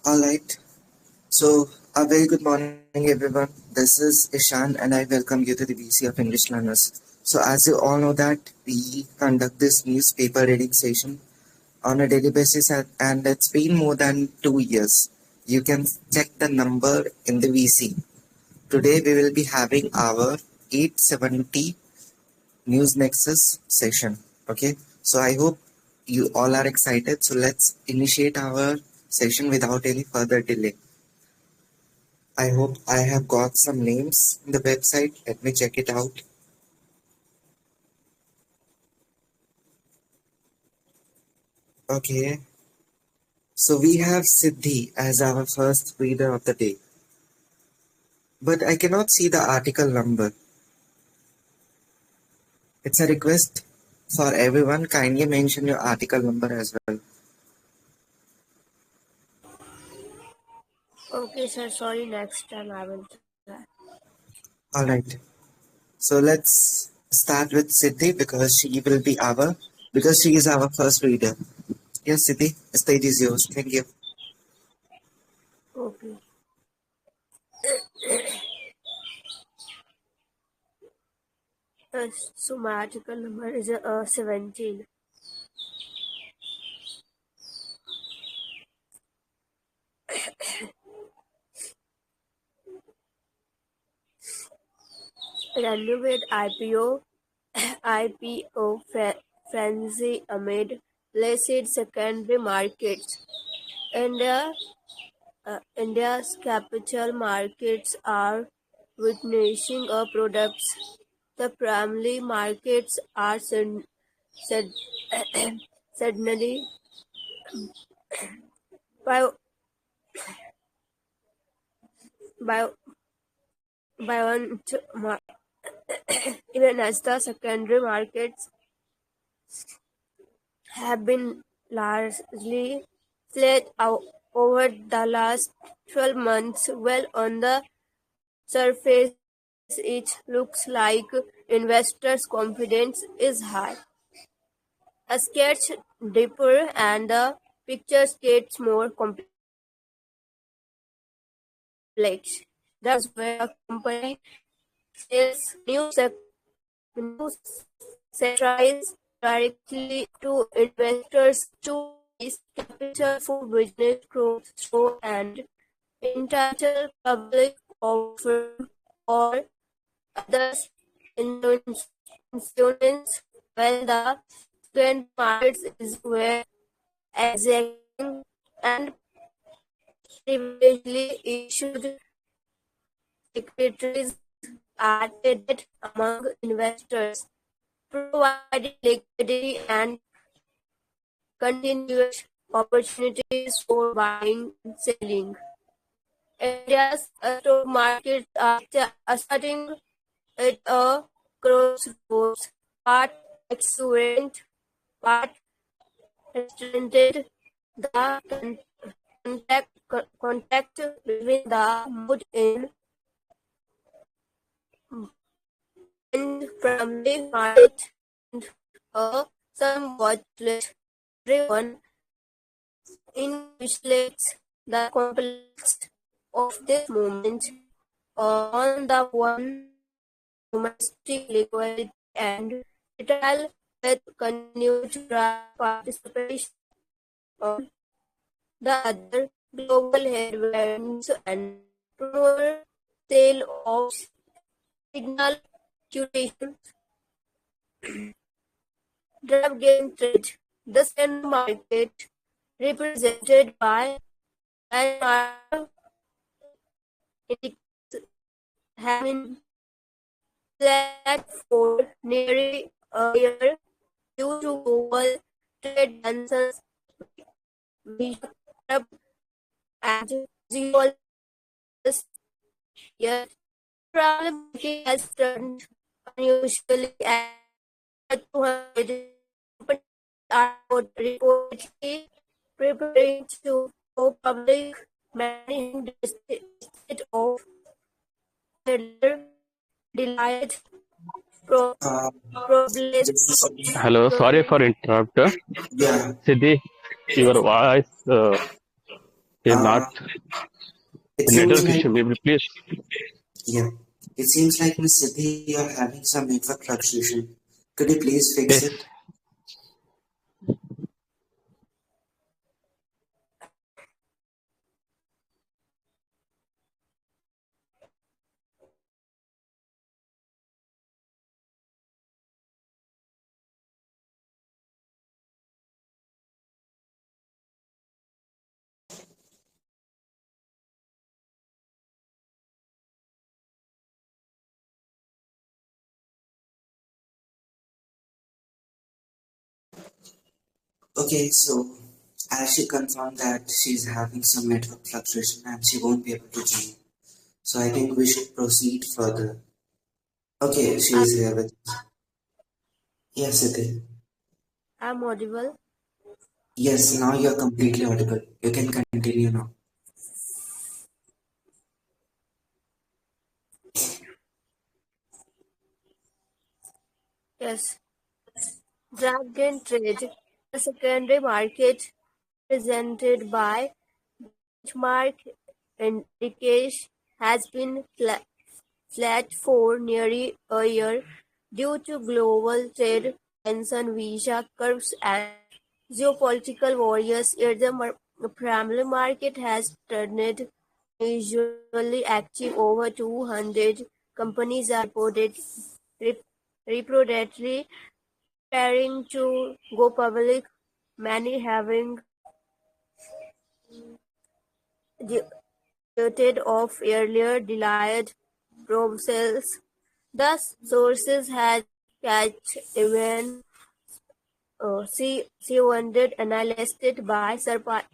All right. So, a very good morning, everyone. This is ISHAAN, and I welcome you to the BC of English Learners. So, as you all know that we conduct this newspaper reading session on a daily basis, and it's been more than 2 years. You can check the number in the VC. Today, we will be having our 870 News Nexus session. Okay. So, I hope you all are excited. So, let's initiate our session without any further delay. I hope I have got some names in the website. Let me check it out. Okay. So we have Siddhi as our first reader of the day. But I cannot see the article number. It's a request for everyone. Kindly mention your article number as well. Okay, sir. Sorry. Next time I will try. Alright. So let's start with Siddhi because she is our first reader. Yes, Siddhi, the stage is yours. Thank you. Okay. So my article number is 17. Renovate IPO frenzy amid illicit secondary markets. India's capital markets are witnessing a products. The primary markets are suddenly by by by one even as the secondary markets have been largely flat over the last 12 months. Well, on the surface, it looks like investors' confidence is high. A sketch deeper and the picture gets more complex. That's where a company sells new securities directly to investors to raise capital for business growth, show and entitle public offering or other instruments, while the second markets is where exacting and privately issued securities are traded among investors, providing liquidity and continuous opportunities for buying and selling. India's stock markets are starting at a crossroads, part exuberant, part restrained. The contact between the mood and primary market and a somewhat less driven encapsulates the complex of this movement. On the one, domestic liquidity and retail wealth continue to drive participation. On the other, global headwinds and promoter sale of signal curation drive gain trade. The second market, represented by an indicators, have been flat for nearly a year due to global trade tensions, Europe and geopolitics. Yet, travel market has turned unusually at 200 companies are reportedly preparing to go public, managing the state of federal delayed Uh, problems. just a second. Hello, sorry for interrupt. Yeah. Siddhi, your voice They're Uh, not. it The seems network like, issue, maybe please. yeah, it seems like Miss Siddhi, you're having some network fluctuation. Could you please fix Yes. it? Okay, so as she confirmed that she's having some network fluctuation and she won't be able to join. So I think we should proceed further. Okay, she is here with us. Yes, Siddhi. I'm audible. Yes, now you're completely audible. You can continue now. Yes. Dragon trade. The secondary market represented by benchmark indices has been flat for nearly a year due to global trade tension, visa curves, and geopolitical warriors. Yet the primary market has turned unusually active. Over 200 companies are rep- reportedly preparing to go public, many having debuted of earlier delayed probe sales. Thus, sources had catch even C100 analyzed by surprise.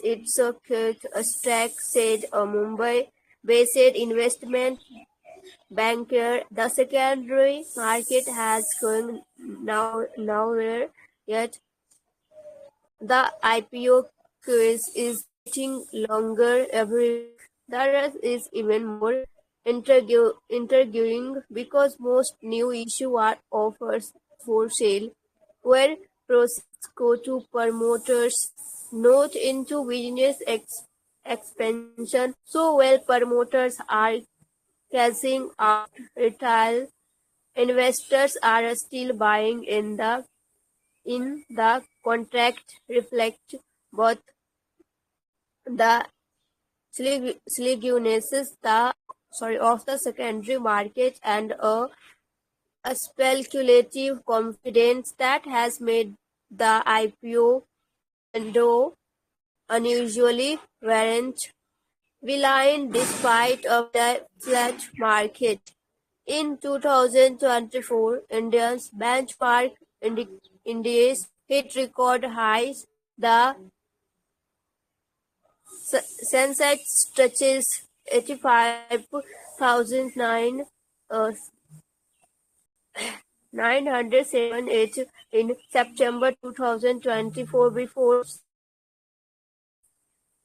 It's a quick stack, said a Mumbai-based investment banker. The secondary market has going nowhere yet. The IPO quiz is getting longer every week. The rest is even more intriguing because most new issue are offers for sale, where proceeds go to promoters, not into business expansion. So while promoters are cashing out, retail investors are still buying in the contract reflect both the sluggishness of the secondary market and a speculative confidence that has made the IPO window unusually violent despite of the flat market. In 2024, India's benchmark index hit record highs. The Sensex touches 85,009 uh, 978 in September 2024 before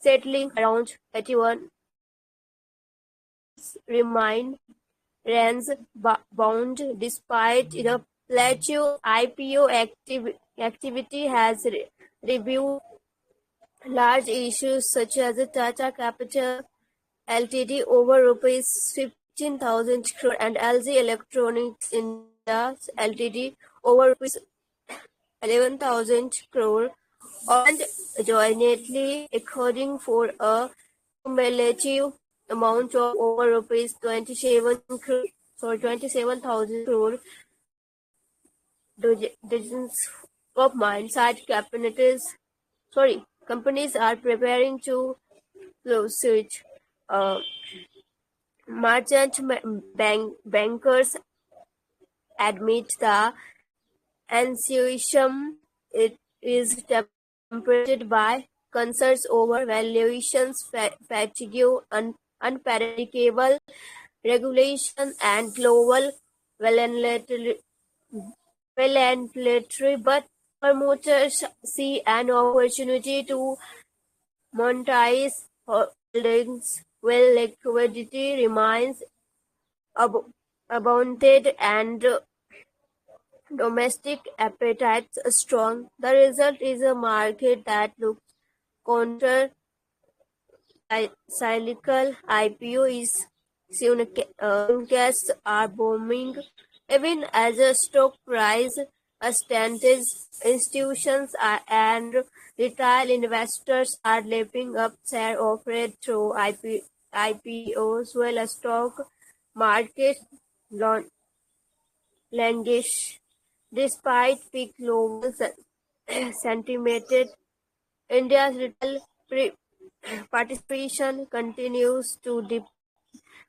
settling around 81. Remain range bound despite the plateau. IPO activity has reviewed large issues such as the Tata Capital Ltd over rupees 15,000 crore and LG Electronics India Ltd over rupees 11,000 crore, and jointly according for a cumulative amount of over rupees 27,000 crore. Dozens of mine-site companies are preparing to switch. Uh, Merchant bankers admit the enthusiasm it is tempered by concerns over valuations, fatigue, unpredictable regulation, and global volatility. But promoters see an opportunity to monetize holdings while liquidity remains ab- abundant and domestic appetites strong. The result is a market that looks counter-cyclical IPO is Suncast are booming, even as a stock price ascends. Institutions and retail investors are lapping up share offered through IPOs, while a stock market languish. Despite peak global sentiment, India's retail participation continues to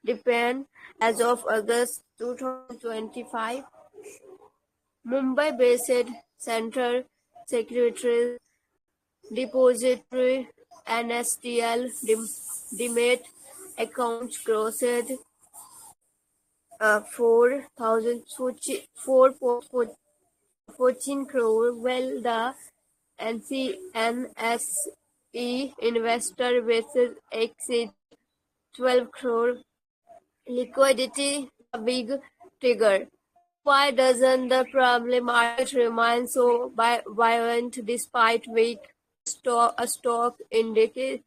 depend. As of August 2025, Mumbai-based Central Securities Depository (NSDL) demat accounts grossed 4,014 crore, while the NSE investor base exceeds 12 crore. Liquidity, the big trigger. So why doesn't the problem market remain so buoyant despite weak stock indices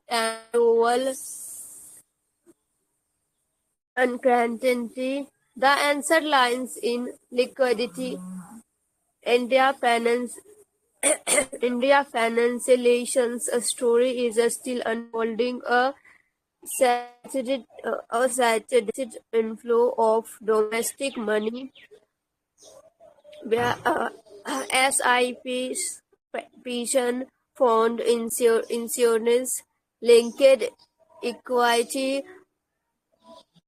and global uncertainty? The answer lies in liquidity. India finance India financialization's story is still unfolding. A saturated inflow of domestic money via SIPs, pension fund, insurance, linked equity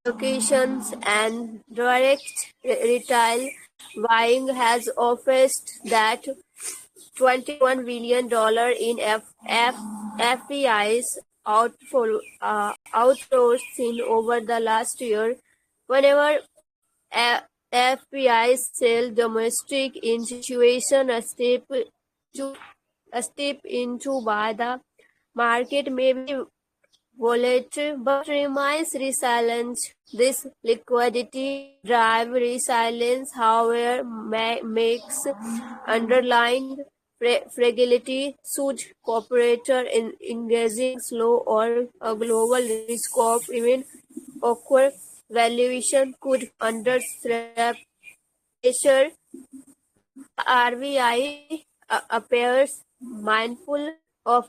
allocations, and direct retail buying has offset that $21 billion in FPI's outflows seen over the last year. Whenever FPIs sell domestic in situation a step into by the market may be volatile but remains resilient. This liquidity drive resilience, however, makes underlying fragility. Should cooperator in engaging slow or a global risk of even awkward valuation could under pressure. RBI appears mindful of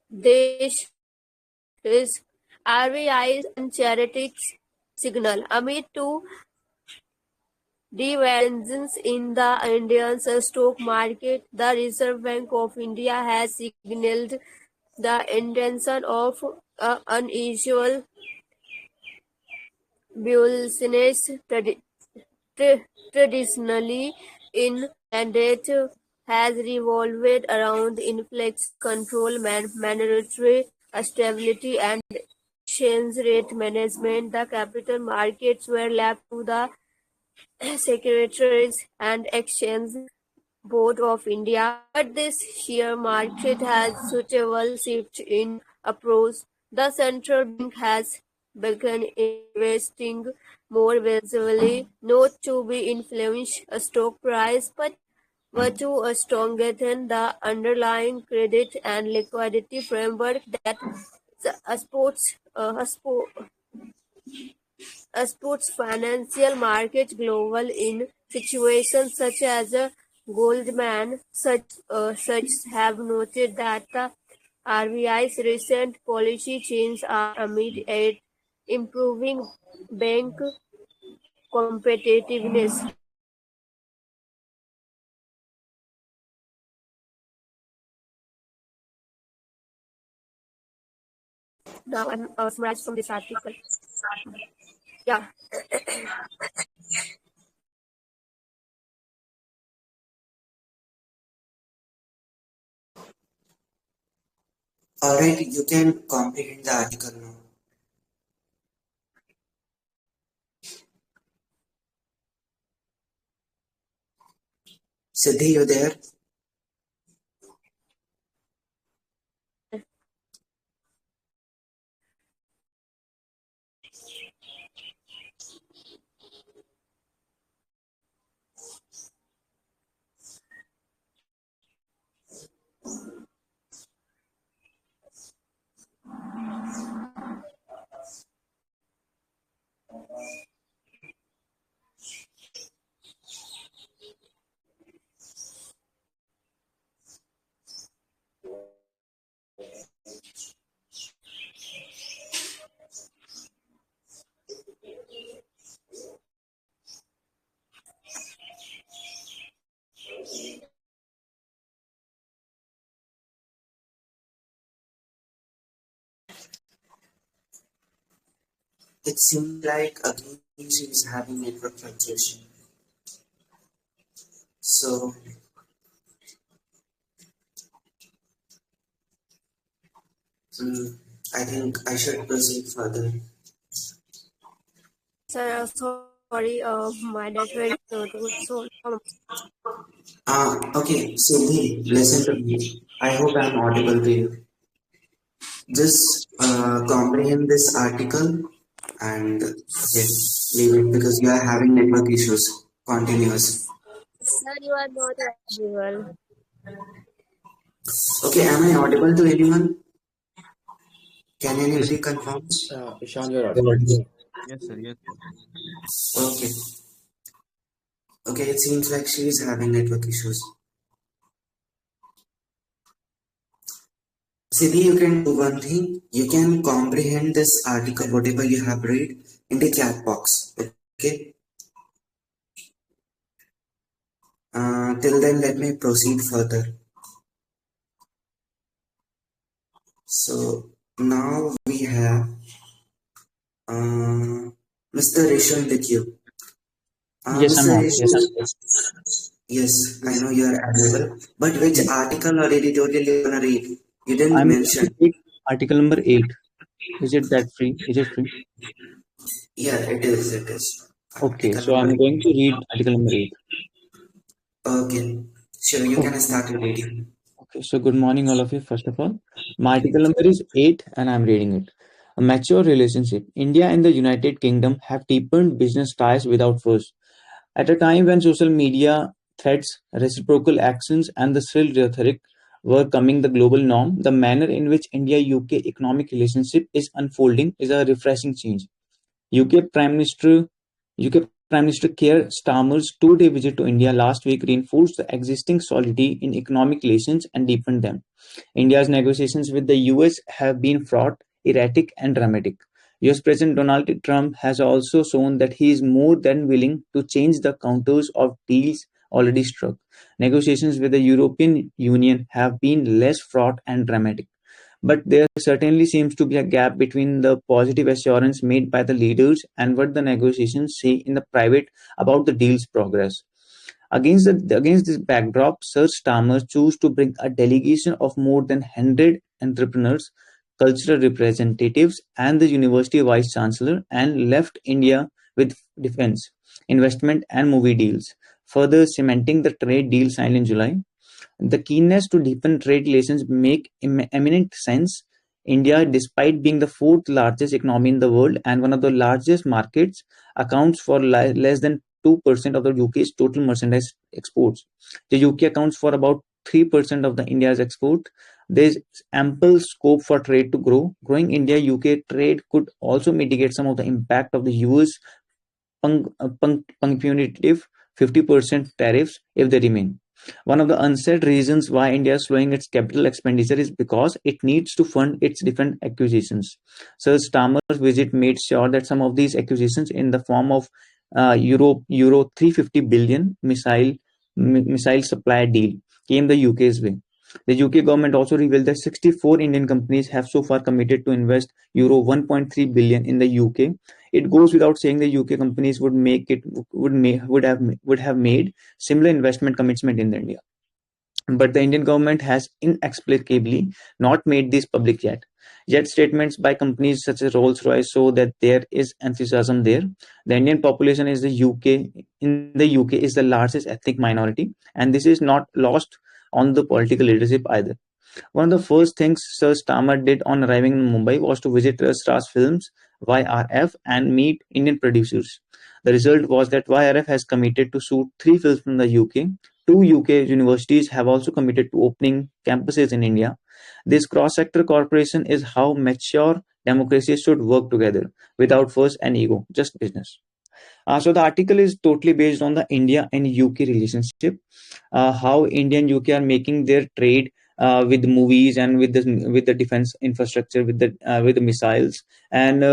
this risk. RBI's uncharitic signal amid two divergences in the Indian stock market. The Reserve Bank of India has signaled the intention of unusual bullishness traditionally in mandate has revolved around inflation control, monetary stability, and exchange rate management. The capital markets were left to the Secretaries and Exchange Board of India, but this sheer market has suitable shift in approach. The central bank has begun investing more visibly, not to be influence a stock price, but to strengthen the underlying credit and liquidity framework that supports financial markets global. In situations such as Goldman such have noted that the RBI's recent policy changes are amid at improving bank competitiveness. Now I'm summarized from this article. Yeah. Alright, you can comprehend the article now. Siddhi, you there? It seems like again she's having network fluctuation. So mm, I think I should proceed further. Sir, sorry, my network is not good. So, Okay, Siddhi, listen to me. I hope I'm audible to you. Just comprehend this article and okay, leave it because you are having network issues. Continuous. sir, you are not audible. Okay, am I audible to anyone? Can Yes, anybody confirm? Ishan, you're You're audible. audible. Yes, sir. Yes, sir. Okay. Okay, it seems like she is having network issues. Siddhi, you can do one thing. You can comprehend this article, whatever you have read, in the chat box. Okay. Till then, let me proceed further. So now we have Mr. Rishon with you. Yes, I'm Mr. on. Rishon, Yes. yes, I know you are available, but which article or editorial you gonna read? You didn't I'm going to mention. take article number 8. Is it that free? Is it free? Yeah, it is. It is. Okay, Article so number. I'm going to read article number 8. Okay, sure. You can Okay. start your reading. Okay, so good morning, all of you. First of all, my article number is 8 and I'm reading it. A mature relationship. India and the United Kingdom have deepened business ties without fuss. At a time when social media threats, reciprocal actions, and the shrill rhetoric were becoming the global norm, the manner in which India-UK economic relationship is unfolding is a refreshing change. UK Prime Minister UK Prime Minister Keir Starmer's two-day visit to India last week reinforced the existing solidity in economic relations and deepened them. India's negotiations with the US have been fraught, erratic, and dramatic. US President Donald Trump has also shown that he is more than willing to change the contours of deals already struck. Negotiations with the European Union have been less fraught and dramatic. But there certainly seems to be a gap between the positive assurance made by the leaders and what the negotiations say in the private about the deal's progress. Against this backdrop, Sir Starmer chose to bring a delegation of more than 100 entrepreneurs, cultural representatives, and the university vice chancellor and left India with defense, investment, and movie deals, further cementing the trade deal signed in July. The keenness to deepen trade relations make eminent sense. India, despite being the fourth largest economy in the world and one of the largest markets, accounts for less than 2% of the UK's total merchandise exports. The UK accounts for about 3% of the India's export. There is ample scope for trade to grow. Growing India-UK trade could also mitigate some of the impact of the US punitive 50% tariffs if they remain. One of the unsaid reasons why India is slowing its capital expenditure is because it needs to fund its defense acquisitions. Sir Starmer's visit made sure that some of these acquisitions, in the form of Euro 350 billion missile supply deal, came the UK's way. The UK government also revealed that 64 Indian companies have so far committed to invest Euro 1.3 billion in the UK. It goes without saying the UK companies would have made similar investment commitment in India. But the Indian government has inexplicably not made this public yet. Yet statements by companies such as Rolls-Royce show that there is enthusiasm there. The Indian population is the UK in the UK is the largest ethnic minority, and this is not lost on the political leadership either. One of the first things Sir Starmer did on arriving in Mumbai was to visit Stars Films (YRF) and meet Indian producers. The result was that YRF has committed to shoot 3 films from the UK. Two UK universities have also committed to opening campuses in India. This cross-sector cooperation is how mature democracies should work together, without fuss and ego, just business. So the article is totally based on the India and UK relationship, how India and UK are making their trade with movies and with the defense infrastructure, with the missiles, and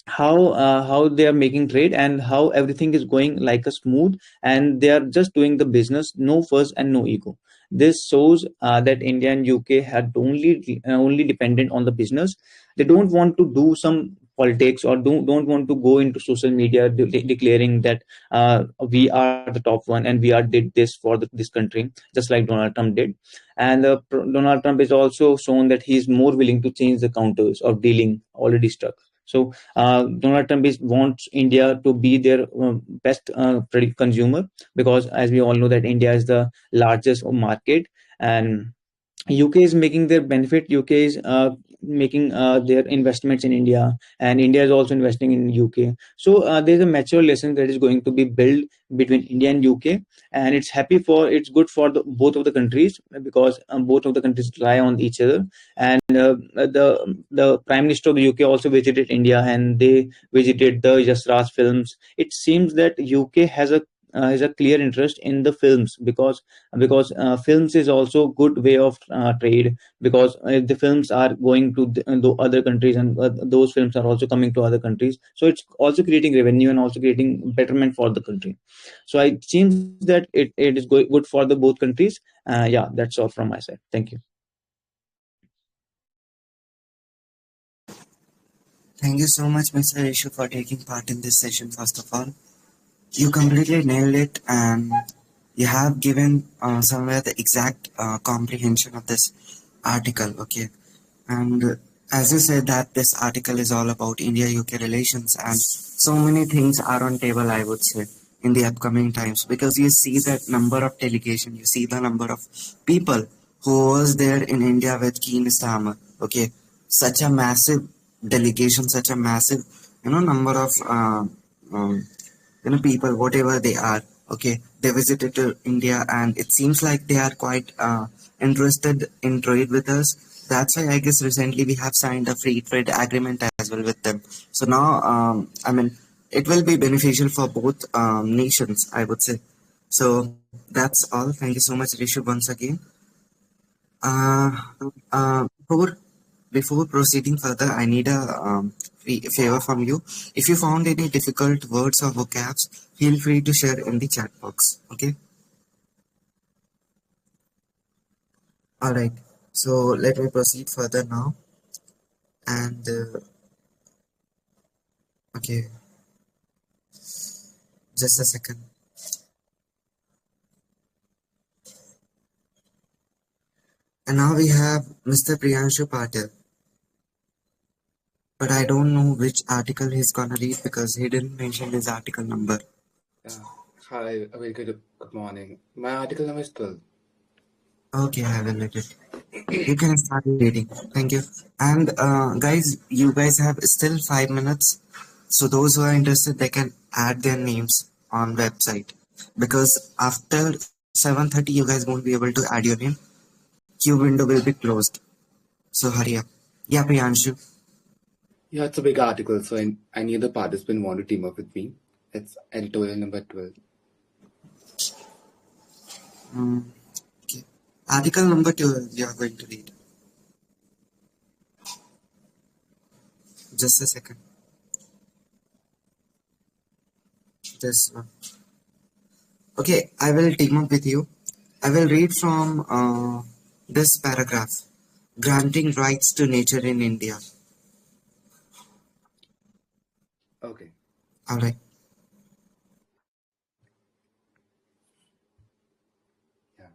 how they are making trade and how everything is going like a smooth, and they are just doing the business, no fuss and no ego. This shows that India and UK had only dependent on the business. They don't want to do some politics, or don't want to go into social media declaring that we are the top one and we are did this for this country, just like Donald Trump did. And Donald Trump is also shown that he is more willing to change the counters of dealing already stuck. So Donald Trump wants India to be their best consumer, because as we all know that India is the largest market, and UK is making their benefit. UK is making their investments in India, and India is also investing in UK. So there's a mature lesson that is going to be built between India and UK, and it's good for both of the countries, because both of the countries rely on each other. And the Prime Minister of the UK also visited India, and they visited the Yasraj films. It seems that UK has a clear interest in the films, because films is also good way of trade, because the films are going to the other countries, and those films are also coming to other countries, so it's also creating revenue and also creating betterment for the country. So it seems that it is good for the both countries. Yeah, that's all from my side. Thank you. Thank you so much, Mr. Ishu, for taking part in this session. First of all, you completely nailed it, and you have given somewhere the exact comprehension of this article. Okay, and as you said that this article is all about India-UK relations, and so many things are on table, I would say, in the upcoming times, because you see that number of delegation, you see the number of people who was there in India with Keir Starmer. Okay, such a massive delegation, such a massive, number of people, whatever they are. Okay, they visited to India, and it seems like they are quite interested in trade with us. That's why I guess recently we have signed a free trade agreement as well with them. So now, I mean, it will be beneficial for both nations, I would say. So that's all. Thank you so much, Rishu, once again. Uh, before proceeding further, I need a favor from you. If you found any difficult words or vocabs, feel free to share in the chat box. Okay. All right. So let me proceed further now. And okay, just a second. And now we have Mr. Priyanshu Patel. But I don't know which article he's gonna read because he didn't mention his article number. Yeah. Hi, a very good morning. My article number is 12. Okay, I will let it. You can start reading. Thank you. And guys, you guys have still 5 minutes. So those who are interested, they can add their names on website. Because after 7:30, you guys won't be able to add your name. Queue window will be closed. So hurry up. Yeah, Priyanshu. Yeah, it's a big article, so any other participant want to team up with me? It's editorial number 12. Okay. Article number 2 you are going to read. Just a second. This one. Okay, I will team up with you. I will read from this paragraph. Granting rights to nature in India. Okay. All right. Yeah.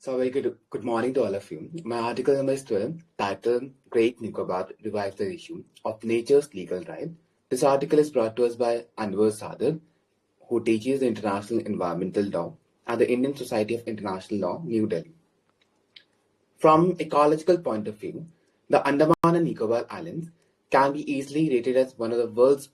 So a very good morning to all of you. My article number is 12, titled Great Nicobar Revives the Issue of Nature's Legal Right. This article is brought to us by Anwar Sadar, who teaches International Environmental Law at the Indian Society of International Law, New Delhi. From ecological point of view, the Andaman and Nicobar Islands can be easily rated as one of the world's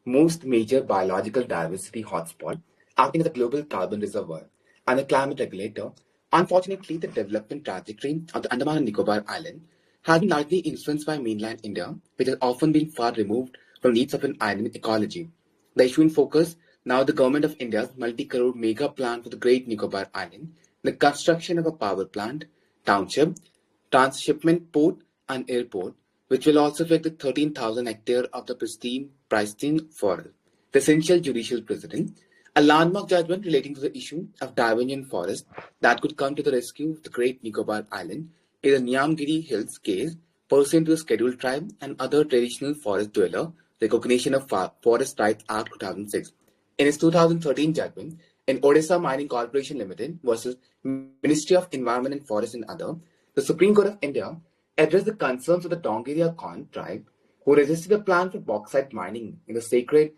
most major biological diversity hotspots, acting as a global carbon reservoir and a climate regulator. Unfortunately, the development trajectory of the Andaman and Nicobar Island has been largely influenced by mainland India, which has often been far removed from needs of an island ecology. The issue in focus now the government of India's multi-crore mega plan for the Great Nicobar Island, the construction of a power plant, township, transshipment port and airport, which will also affect the 13,000 hectare of the pristine pristine forest, the essential judicial precedent, a landmark judgment relating to the issue of divergent forest that could come to the rescue of the Great Nicobar Island is the Nyamgiri Hills case pursuant to the Scheduled Tribe and other traditional forest dweller recognition of Forest Rights Act 2006. In its 2013 judgment, in Odisha Mining Corporation Limited versus Ministry of Environment and Forest and other, the Supreme Court of India addressed the concerns of the Dongiria Khan tribe who resisted a plan for bauxite mining in the sacred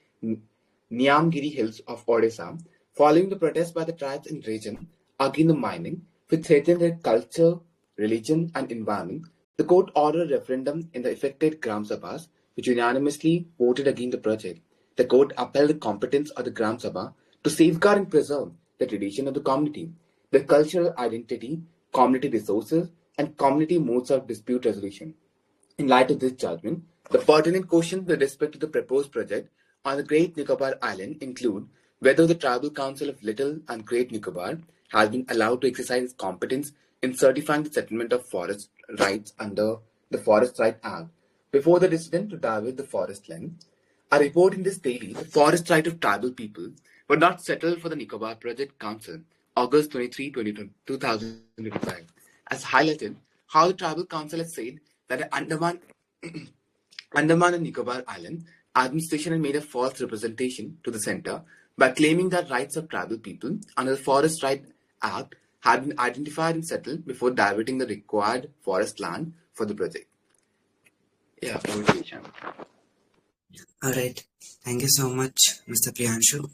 Nyamgiri Hills of Odisha following the protests by the tribes in the region against the mining, which threatened their culture, religion, and environment. The court ordered a referendum in the affected Gram Sabhas, which unanimously voted against the project. The court upheld the competence of the Gram Sabha to safeguard and preserve the tradition of the community, the cultural identity, community resources, and community modes of dispute resolution. In light of this judgment, the pertinent questions with respect to the proposed project on the Great Nicobar Island include whether the Tribal Council of Little and Great Nicobar has been allowed to exercise its competence in certifying the settlement of forest rights under the Forest Rights Act before the decision to divert the forest land. A report in this daily, the forest right of tribal people, were not settled for the Nicobar Project Council, August 23, 2025, has highlighted how the Tribal Council has said that the Andaman and Nicobar Island administration had made a false representation to the center by claiming that rights of tribal people under the Forest Rights Act had been identified and settled before diverting the required forest land for the project. Yeah, over to you, Shyam. All right. Thank you so much, Mr. Priyanshu.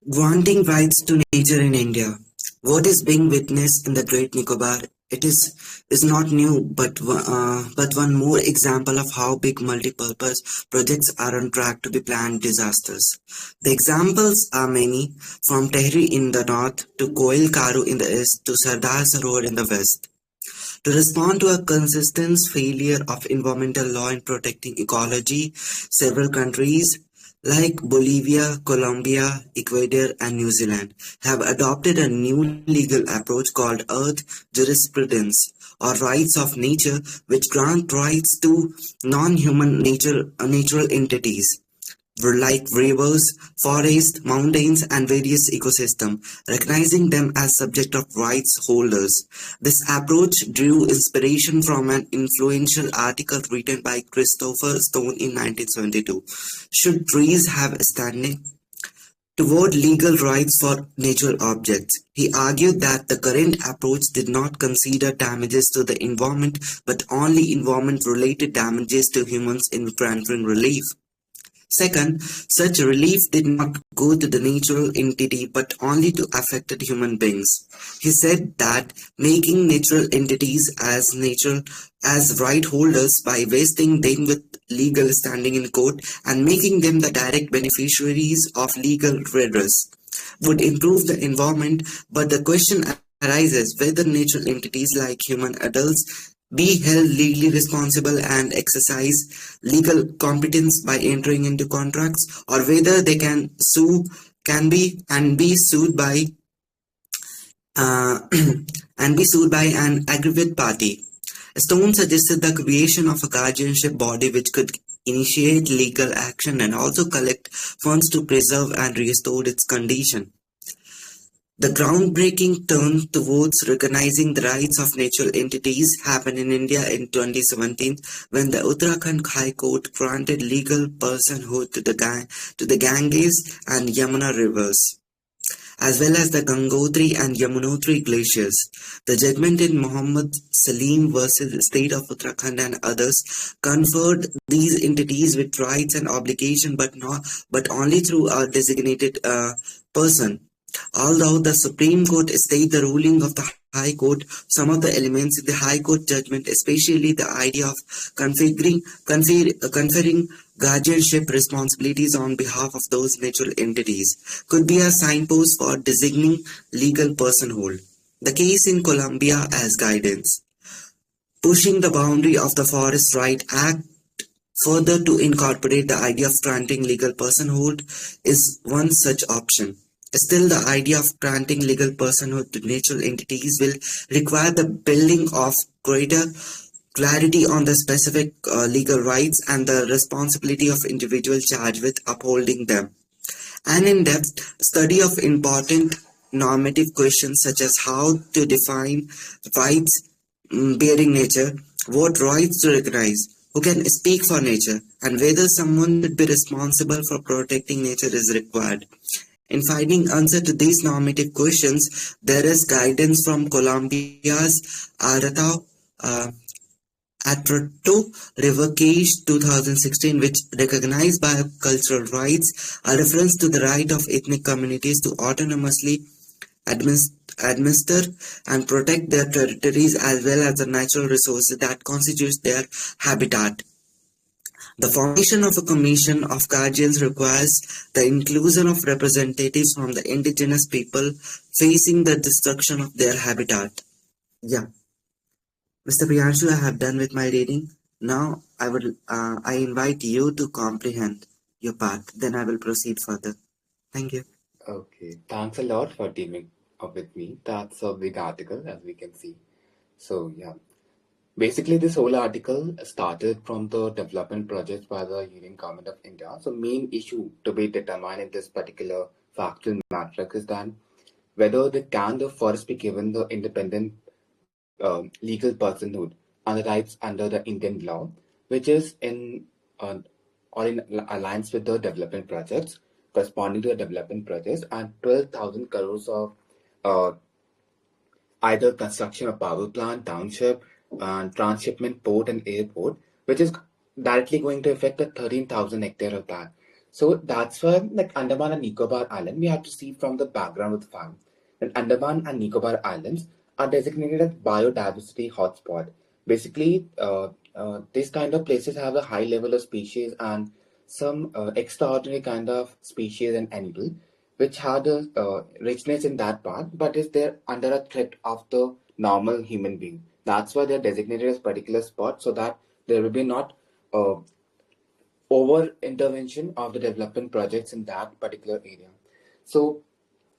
Granting rights to nature in India. What is being witnessed in the Great Nicobar? It is not new, but one more example of how big multi-purpose projects are on track to be planned disasters. The examples are many, from Tehri in the north to Koil Karu in the east to Sardar Sarovar in the west. To respond to a consistent failure of environmental law in protecting ecology, several countries like Bolivia, Colombia, Ecuador, and New Zealand have adopted a new legal approach called Earth jurisprudence, or rights of nature, which grant rights to non-human natural entities like rivers, forests, mountains, and various ecosystems, recognizing them as subject of rights holders. This approach drew inspiration from an influential article written by Christopher Stone in 1972. Should trees have standing? Toward legal rights for natural objects. He argued that the current approach did not consider damages to the environment, but only environment-related damages to humans in granting relief. Second, such relief did not go to the natural entity but only to affected human beings. He said that making natural entities as right holders by vesting them with legal standing in court and making them the direct beneficiaries of legal redress would improve the environment, but the question arises whether natural entities like human adults be held legally responsible and exercise legal competence by entering into contracts, or whether they can be sued by an aggrieved party. Stone suggested the creation of a guardianship body which could initiate legal action and also collect funds to preserve and restore its condition. The groundbreaking turn towards recognizing the rights of natural entities happened in India in 2017 when the Uttarakhand High Court granted legal personhood to the Ganges and Yamuna rivers, as well as the Gangotri and Yamunotri glaciers. The judgment in Muhammad Salim versus State of Uttarakhand and others conferred these entities with rights and obligation, but only through a designated person. Although the Supreme Court stayed the ruling of the High Court, some of the elements in the High Court judgment, especially the idea of conferring guardianship responsibilities on behalf of those natural entities, could be a signpost for designating legal personhood. The case in Colombia as guidance. Pushing the boundary of the Forest Rights Act further to incorporate the idea of granting legal personhood is one such option. Still, the idea of granting legal personhood to natural entities will require the building of greater clarity on the specific legal rights and the responsibility of individual charged with upholding them. An in-depth study of important normative questions such as how to define rights bearing nature, what rights to recognize, who can speak for nature, and whether someone should be responsible for protecting nature is required. In finding answer to these normative questions, there is guidance from Colombia's Aratao Atroto Revocation 2016, which recognized biocultural rights, a reference to the right of ethnic communities to autonomously administer and protect their territories as well as the natural resources that constitute their habitat. The formation of a commission of guardians requires the inclusion of representatives from the indigenous people facing the destruction of their habitat. Yeah. Mr. Priyanshu, I have done with my reading. Now I invite you to comprehend your part. Then I will proceed further. Thank you. Okay, thanks a lot for teaming up with me. That's a big article, as we can see. So, yeah, basically, this whole article started from the development project by the Union Government of India. So, main issue to be determined in this particular factual matrix is that whether the forest be given the independent legal personhood and the rights under the Indian law, which is in or in alliance with the development projects, corresponding to the development projects, and 12,000 crores of uh, either construction of power plant, township, and transshipment port and airport, which is directly going to affect the 13,000 hectare of that. So that's why, like Andaman and Nicobar Island, we have to see from the background of the farm. And Andaman and Nicobar Islands are designated as biodiversity hotspot. Basically, these kind of places have a high level of species and some extraordinary kind of species and animal which had a richness in that part, but is there under a threat of the normal human being. That's why they're designated as particular spot so that there will be not uh, over intervention of the development projects in that particular area. So,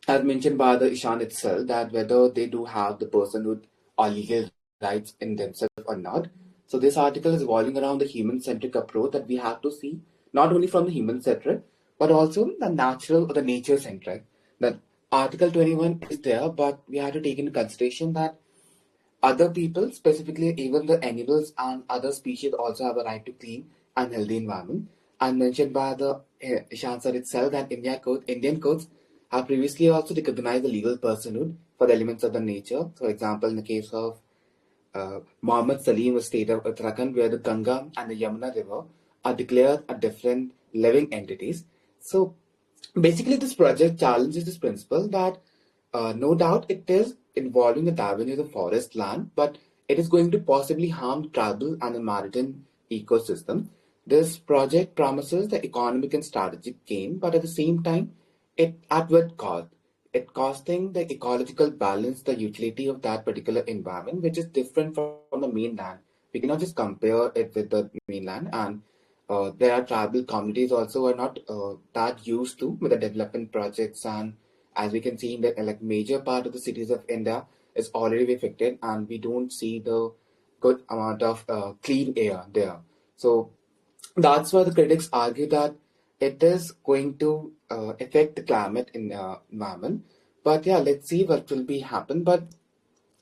as mentioned by the ISHAAN itself, that whether they do have the personhood or legal rights in themselves or not. So, this article is revolving around the human centric approach that we have to see not only from the human centric but also the natural or the nature centric. That Article 21 is there, but we have to take into consideration that other people, specifically even the animals and other species, also have a right to clean and healthy environment. And mentioned by the Ishan sir itself that Indian courts have previously also recognized the legal personhood for the elements of the nature. For example, in the case of Mohammed Salim, the state of Uttarakhand, where the Ganga and the Yamuna River are declared as different living entities. So basically, this project challenges this principle that no doubt it is involving the diving of the forest land, but it is going to possibly harm tribal and the maritime ecosystem. This project promises the economic and strategic gain, but at the same time, it at what cost? It costing the ecological balance, the utility of that particular environment, which is different from the mainland. We cannot just compare it with the mainland, and there are tribal communities also who are not that used to with the development projects, and as we can see in the like major part of the cities of India is already affected, and we don't see the good amount of clean air there. So that's why the critics argue that it is going to affect the climate in environment. But yeah, let's see what will be happen. But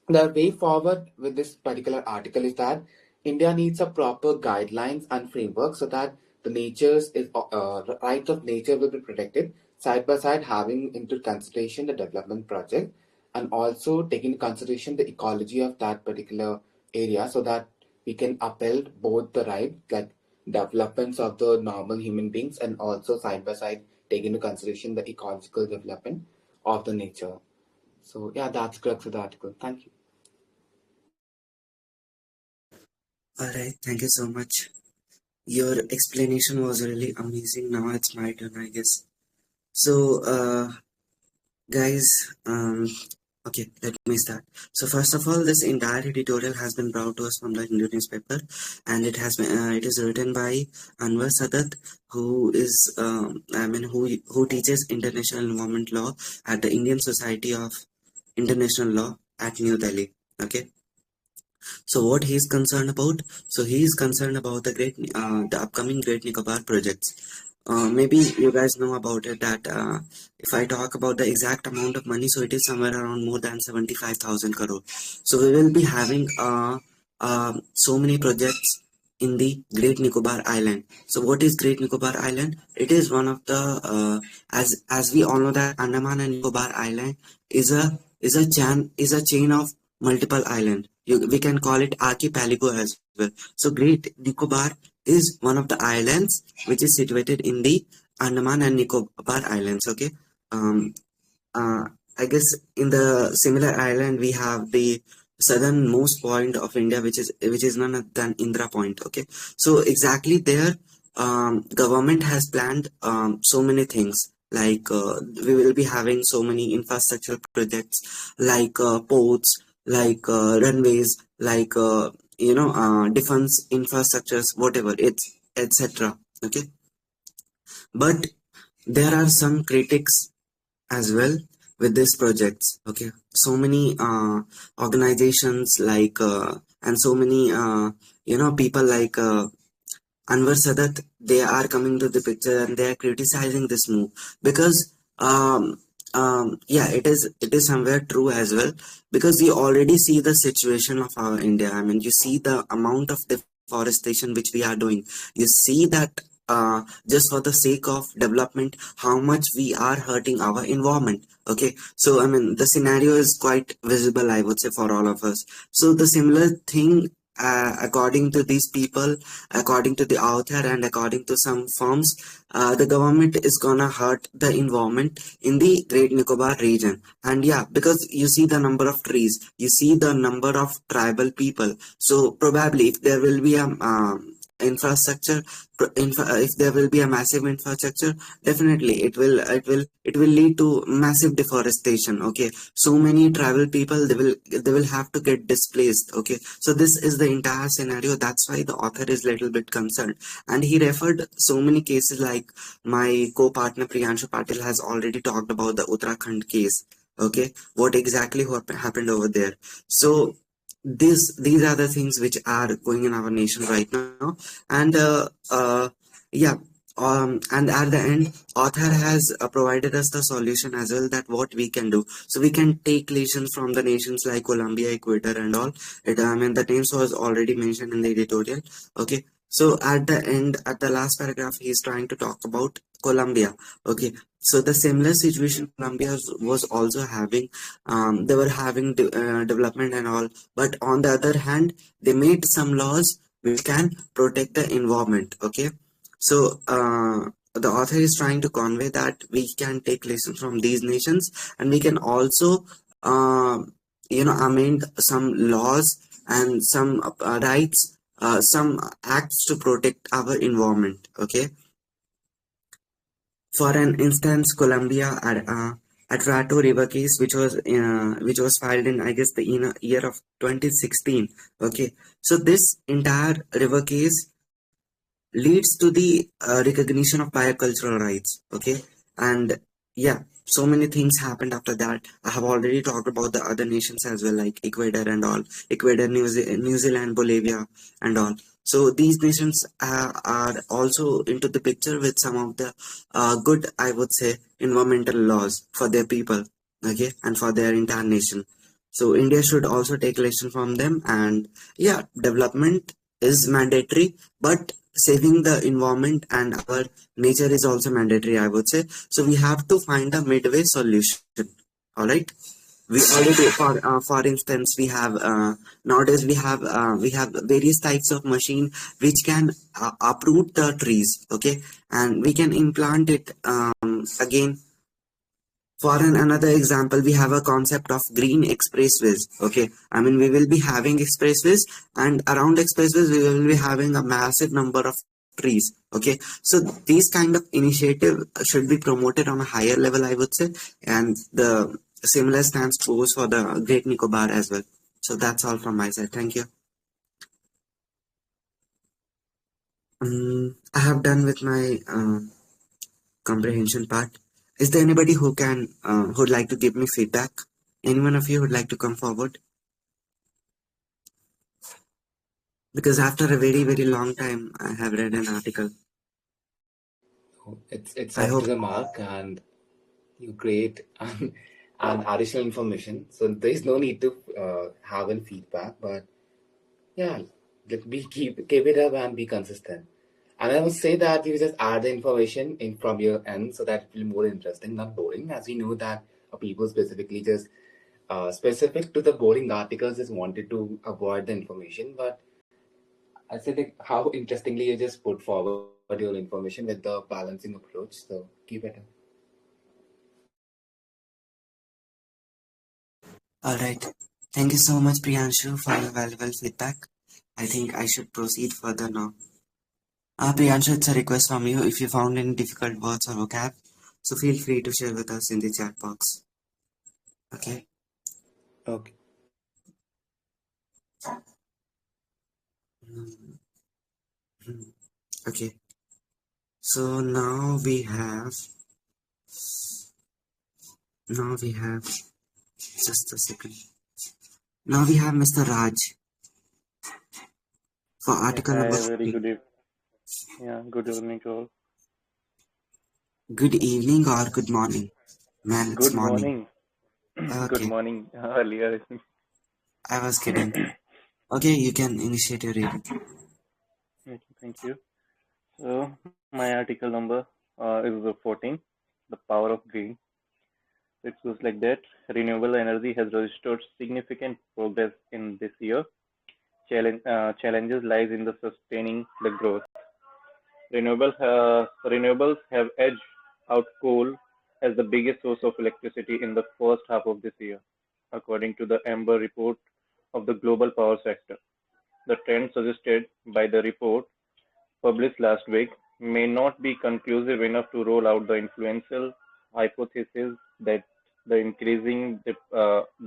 the way forward with this particular article is that India needs a proper guidelines and framework so that the rights of nature will be protected side by side, having into consideration the development project and also taking into consideration the ecology of that particular area so that we can uphold both the right like developments of the normal human beings and also side by side take into consideration the ecological development of the nature. So yeah, that's correct for the article. Thank you. Alright, thank you so much. Your explanation was really amazing. Now it's my turn, I guess. So, guys, okay, let me start. So first of all, this entire editorial has been brought to us from the Hindu newspaper, and it is written by Anwar Sadat, who is who teaches international environment law at the Indian Society of International Law at New Delhi. Okay. So what he's concerned about? So he is concerned about the upcoming Great Nicobar projects. Maybe you guys know about it that if I talk about the exact amount of money, so it is somewhere around more than 75,000 crore. So we will be having so many projects in the Great Nicobar Island. So what is Great Nicobar Island? It is one of the as we all know that Andaman and Nicobar Island is a chain of multiple island. We can call it archipelago as well. So Great Nicobar is one of the islands which is situated in the Andaman and Nicobar Islands. Okay. Um, uh, I guess in the similar island we have the southernmost point of India, which is none other than Indra Point. Okay, so exactly there, government has planned so many things. Like we will be having so many infrastructure projects, like ports, like runways, like defense infrastructures, whatever it's etc. Okay, but there are some critics as well with these projects. Okay, so many organizations like and so many people like Anwar Sadat, they are coming to the picture and they are criticizing this move because yeah, it is somewhere true as well, because you already see the situation of our India. I mean, you see the amount of deforestation which we are doing. You see that just for the sake of development, how much we are hurting our environment. Okay, so I mean, the scenario is quite visible, I would say, for all of us. So the similar thing, according to these people, according to the author, and according to some firms, the government is gonna hurt the environment in the Great Nicobar region. And yeah, because you see the number of trees, you see the number of tribal people. So probably if there will be a infrastructure if there will be a massive infrastructure, definitely it will lead to massive deforestation. Okay, so many tribal people, they will have to get displaced. Okay, so this is the entire scenario. That's why the author is little bit concerned, and he referred so many cases, like my co-partner Priyanshu Patil has already talked about the Uttarakhand case. Okay, what exactly what happened over there. So these are the things which are going in our nation right now. And yeah, and at the end, author has provided us the solution as well, that what we can do. So we can take lessons from the nations like Colombia, Ecuador, and all. I mean, the names was already mentioned in the editorial. Okay, so at the end, at the last paragraph, he is trying to talk about Colombia. Okay, so the similar situation Colombia was also having. They were having development and all, but on the other hand, they made some laws which can protect the environment. Okay, so the author is trying to convey that we can take lessons from these nations, and we can also amend some laws and some rights, some acts to protect our environment. Okay, for an instance, Colombia Atrato River case, which was filed in, I guess, the year of 2016. Okay, so this entire river case leads to the recognition of biocultural rights. Okay, and yeah, so many things happened after that. I have already talked about the other nations as well, like Ecuador and all, Ecuador, New Zealand, Bolivia, and all. So these nations are also into the picture with some of the good, I would say, environmental laws for their people. Okay, and for their entire nation. So India should also take lesson from them. And yeah, development is mandatory, but saving the environment and our nature is also mandatory, I would say. So we have to find a midway solution. All right, we already, for instance, we have nowadays we have various types of machine which can uproot the trees. Okay, and we can implant it again. For another example, we have a concept of green expressways. Okay, I mean, we will be having expressways, and around expressways we will be having a massive number of trees. Okay, so these kind of initiative should be promoted on a higher level, I would say, and the similar stance goes for the Great Nicobar as well. So that's all from my side. Thank you. I have done with my comprehension part. Is there anybody who'd like to give me feedback? Anyone of you would like to come forward? because after a very, very long time, I have read an article. It's I up to hope. the mark, and you create an additional information. So there's no need to have any feedback, but yeah, let me keep it up and be consistent. And I would say that you just add the information in from your end so that it will be more interesting, not boring. As we know that people specifically just specific to the boring articles just wanted to avoid the information. But I said like how interestingly you just put forward your information with the balancing approach. So keep it up. All right. Thank you so much, Priyanshu, for your valuable feedback. I think I should proceed further now. Priyanshu, it's a request from you. If you found any difficult words or vocab, so feel free to share with us in the chat box. Okay. Okay. Mhm. Okay. So now we have just a second. Now we have Mr. Raj for Yeah, article number hi, very 14. good good evening to all. Good evening or good morning? Man, it's Good morning. morning. Good Okay, morning. Earlier. I was kidding. Okay, you can initiate your reading. Okay, thank you. So, my article number is the 14, The Power of Green. It goes like that. Renewable energy has registered significant progress in this year. Challenges lies in the sustaining the growth. Renewables have edged out coal as the biggest source of electricity in the first half of this year, according to the Amber report of the global power sector. The trend suggested by the report, published last week, may not be conclusive enough to rule out the influential hypothesis that the increasing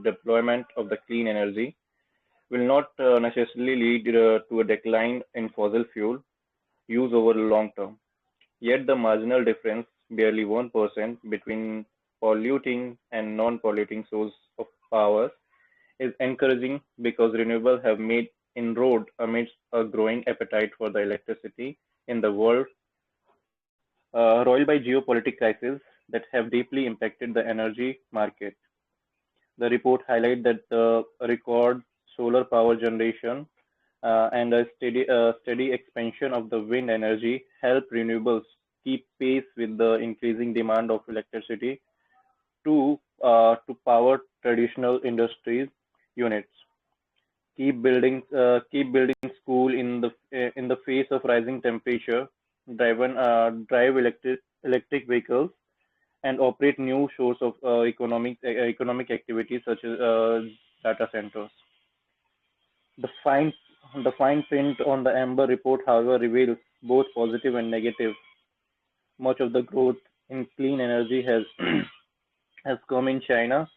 deployment of the clean energy will not necessarily lead to a decline in fossil fuel use over the long term. Yet the marginal difference, barely 1% between polluting and non-polluting source of power, is encouraging because renewables have made inroad amidst a growing appetite for the electricity in the world, roiled by geopolitical crises that have deeply impacted the energy market. The report highlights that the record solar power generation and a steady expansion of the wind energy help renewables keep pace with the increasing demand of electricity to power traditional industries units. Keep building school in the face of rising temperature, drive electric vehicles, and operate new source of economic activities such as data centers. The fine the fine print on the Amber report, however, reveals both positive and negative. Much of the growth in clean energy has has come in China,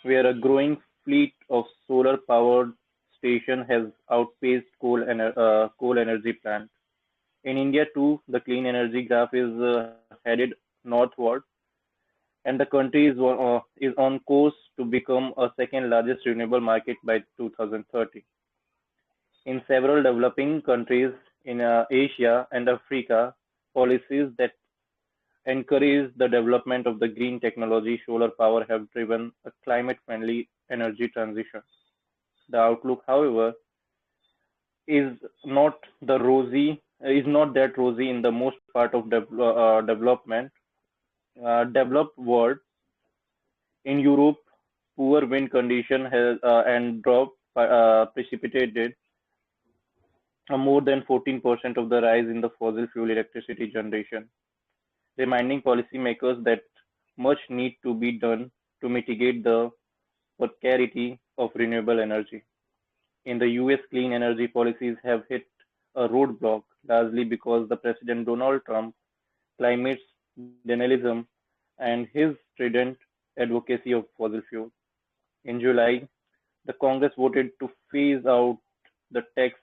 where a growing fleet of solar-powered stations has outpaced coal energy plants. In India too, the clean energy graph is headed northward, and the country is on course to become a second largest renewable market by 2030. In several developing countries in Asia and Africa, policies that encourage the development of the green technology solar power have driven a climate-friendly energy transition. The outlook, however, is not is not that rosy in the most part of developed world. In Europe, poor wind condition has and drought precipitated more than 14% of the rise in the fossil fuel electricity generation, reminding policymakers that much need to be done to mitigate the precarity of renewable energy. In the US, clean energy policies have hit a roadblock, largely because the President Donald Trump climate denialism and his strident advocacy of fossil fuel. In July, the Congress voted to phase out the tax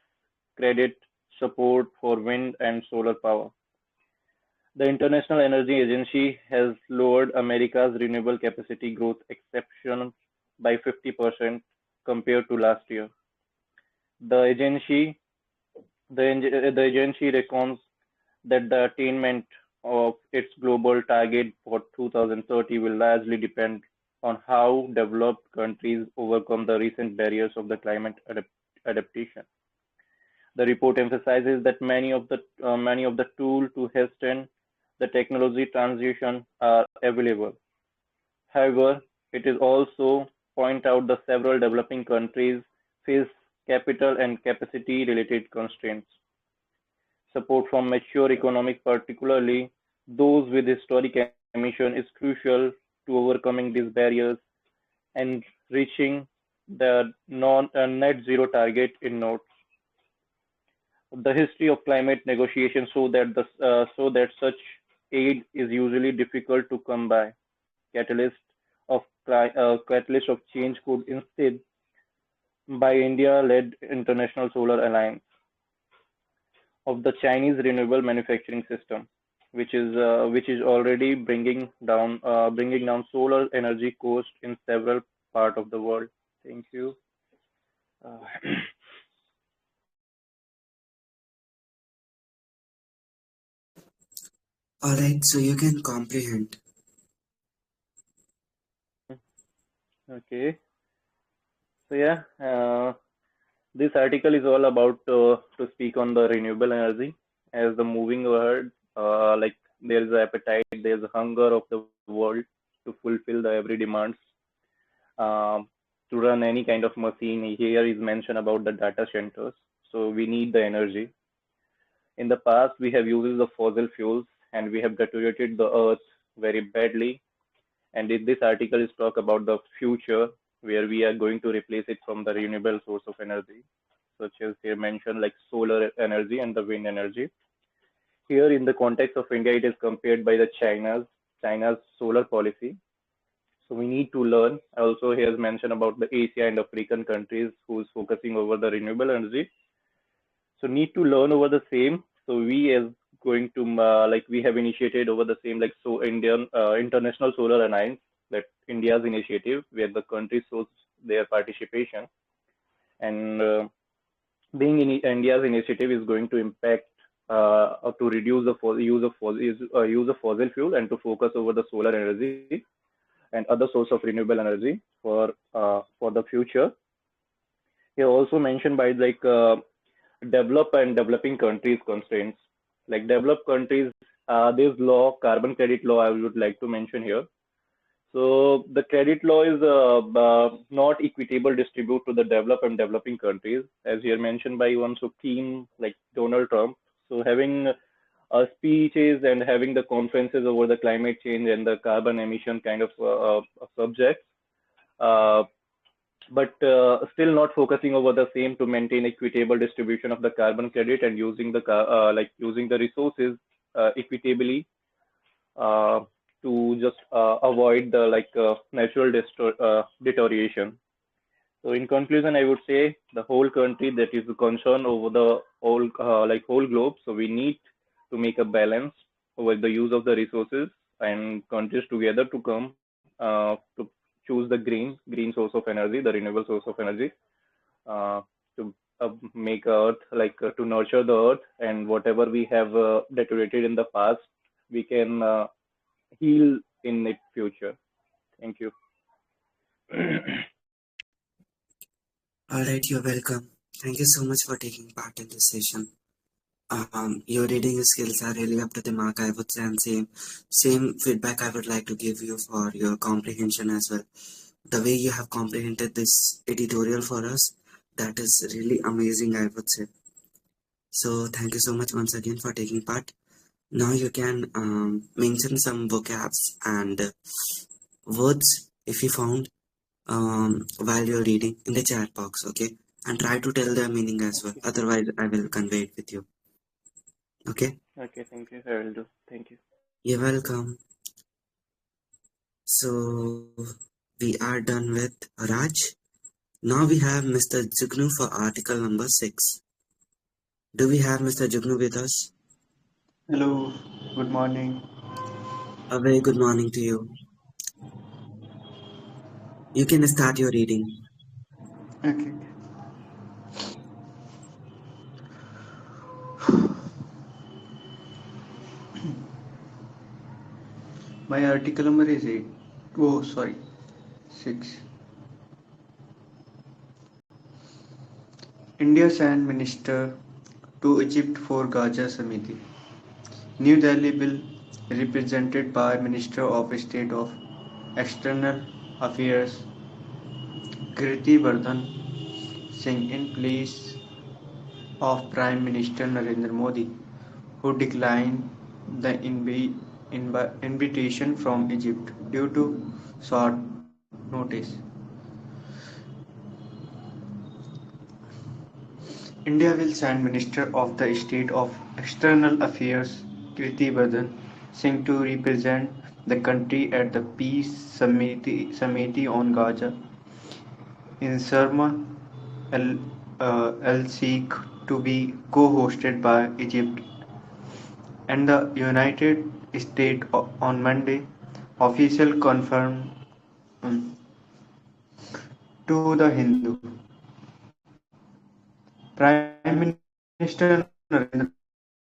credit support for wind and solar power. The International Energy Agency has lowered America's renewable capacity growth exception by 50% compared to last year. The agency The agency reckons that the attainment of its global target for 2030 will largely depend on how developed countries overcome the recent barriers of the climate adaptation. The report emphasizes that many of the tools to hasten the technology transition are available. However, it is also point out that several developing countries face capital and capacity related constraints. Support from mature economies, particularly those with historic emission, is crucial to overcoming these barriers and reaching the net zero target in notes. The history of climate negotiations show that such aid is usually difficult to come by. Catalyst catalyst of change could instead by India-led International Solar Alliance of the Chinese renewable manufacturing system, which is already bringing down solar energy cost in several parts of the world. Thank you. Uh, Alright, so you can comprehend. okay. So yeah, this article is all about to speak on the renewable energy as the moving world. Like there is appetite, there is a hunger of the world to fulfill the every demands um, to run any kind of machine. Here is mentioned about the data centers. So we need the energy. In the past, we have used the fossil fuels and we have deteriorated the earth very badly. And in this article is talk about the future where we are going to replace it from the renewable source of energy, such as here mentioned like solar energy and the wind energy. Here in the context of India, it is compared by the China's solar policy. So we need to learn. Also, here's mentioned about the Asia and African countries who's focusing over the renewable energy. So need to learn over the same. So we as going to like we have initiated over the same like so Indian International Solar Alliance, that India's initiative where the country shows their participation, and being in India's initiative is going to impact to reduce the use of fossil fuel and to focus over the solar energy and other source of renewable energy for the future. Here also mentioned by like develop and developing countries constraints. Like developed countries, this law, carbon credit law, I would like to mention here. So the credit law is not equitable distribute to the developed and developing countries, as here mentioned by one so keen like Donald Trump. So having speeches and having the conferences over the climate change and the carbon emission kind of subjects, uh, but still not focusing over the same to maintain equitable distribution of the carbon credit and using the using the resources equitably uh, to just avoid the natural deterioration. So in conclusion, I would say the whole country that is concerned over the whole globe. So we need to make a balance over the use of the resources and countries together to come to choose the green source of energy, the renewable source of energy, uh, to make Earth to nurture the Earth, and whatever we have deteriorated in the past, we can heal in its future. Thank you. Alright, you're welcome. Thank you so much for taking part in this session. Your reading skills are really up to the mark, I would say, and same feedback I would like to give you for your comprehension as well. The way you have comprehended this editorial for us, that is really amazing, I would say. So thank you so much once again for taking part. Now you can mention some vocabs and words if you found while you're reading in the chat box, okay? And try to tell their meaning as well. Otherwise, I will convey it with you. Okay? Okay, thank you. I will do. Thank you. You're welcome. So we are done with Raj. Now we have Mr. Jugnu for article number 6. Do we have Mr. Jugnu with us? Hello, good morning. A very good morning to you. You can start your reading. Okay. My article number is 8. Oh, sorry, 6. India sent minister to Egypt for Gaza Samiti. New Delhi bill represented by Minister of State of External Affairs Kriti Vardhan Singh in place of Prime Minister Narendra Modi, who declined the invitation from Egypt due to short notice. India will send Minister of the State of External Affairs Kriti Vardhan Singh to represent the country at the Peace Summit on Gaza in Sharm el-Sheikh to be co-hosted by Egypt and the United States on Monday. Official confirmed to the Hindu. Prime Minister Narendra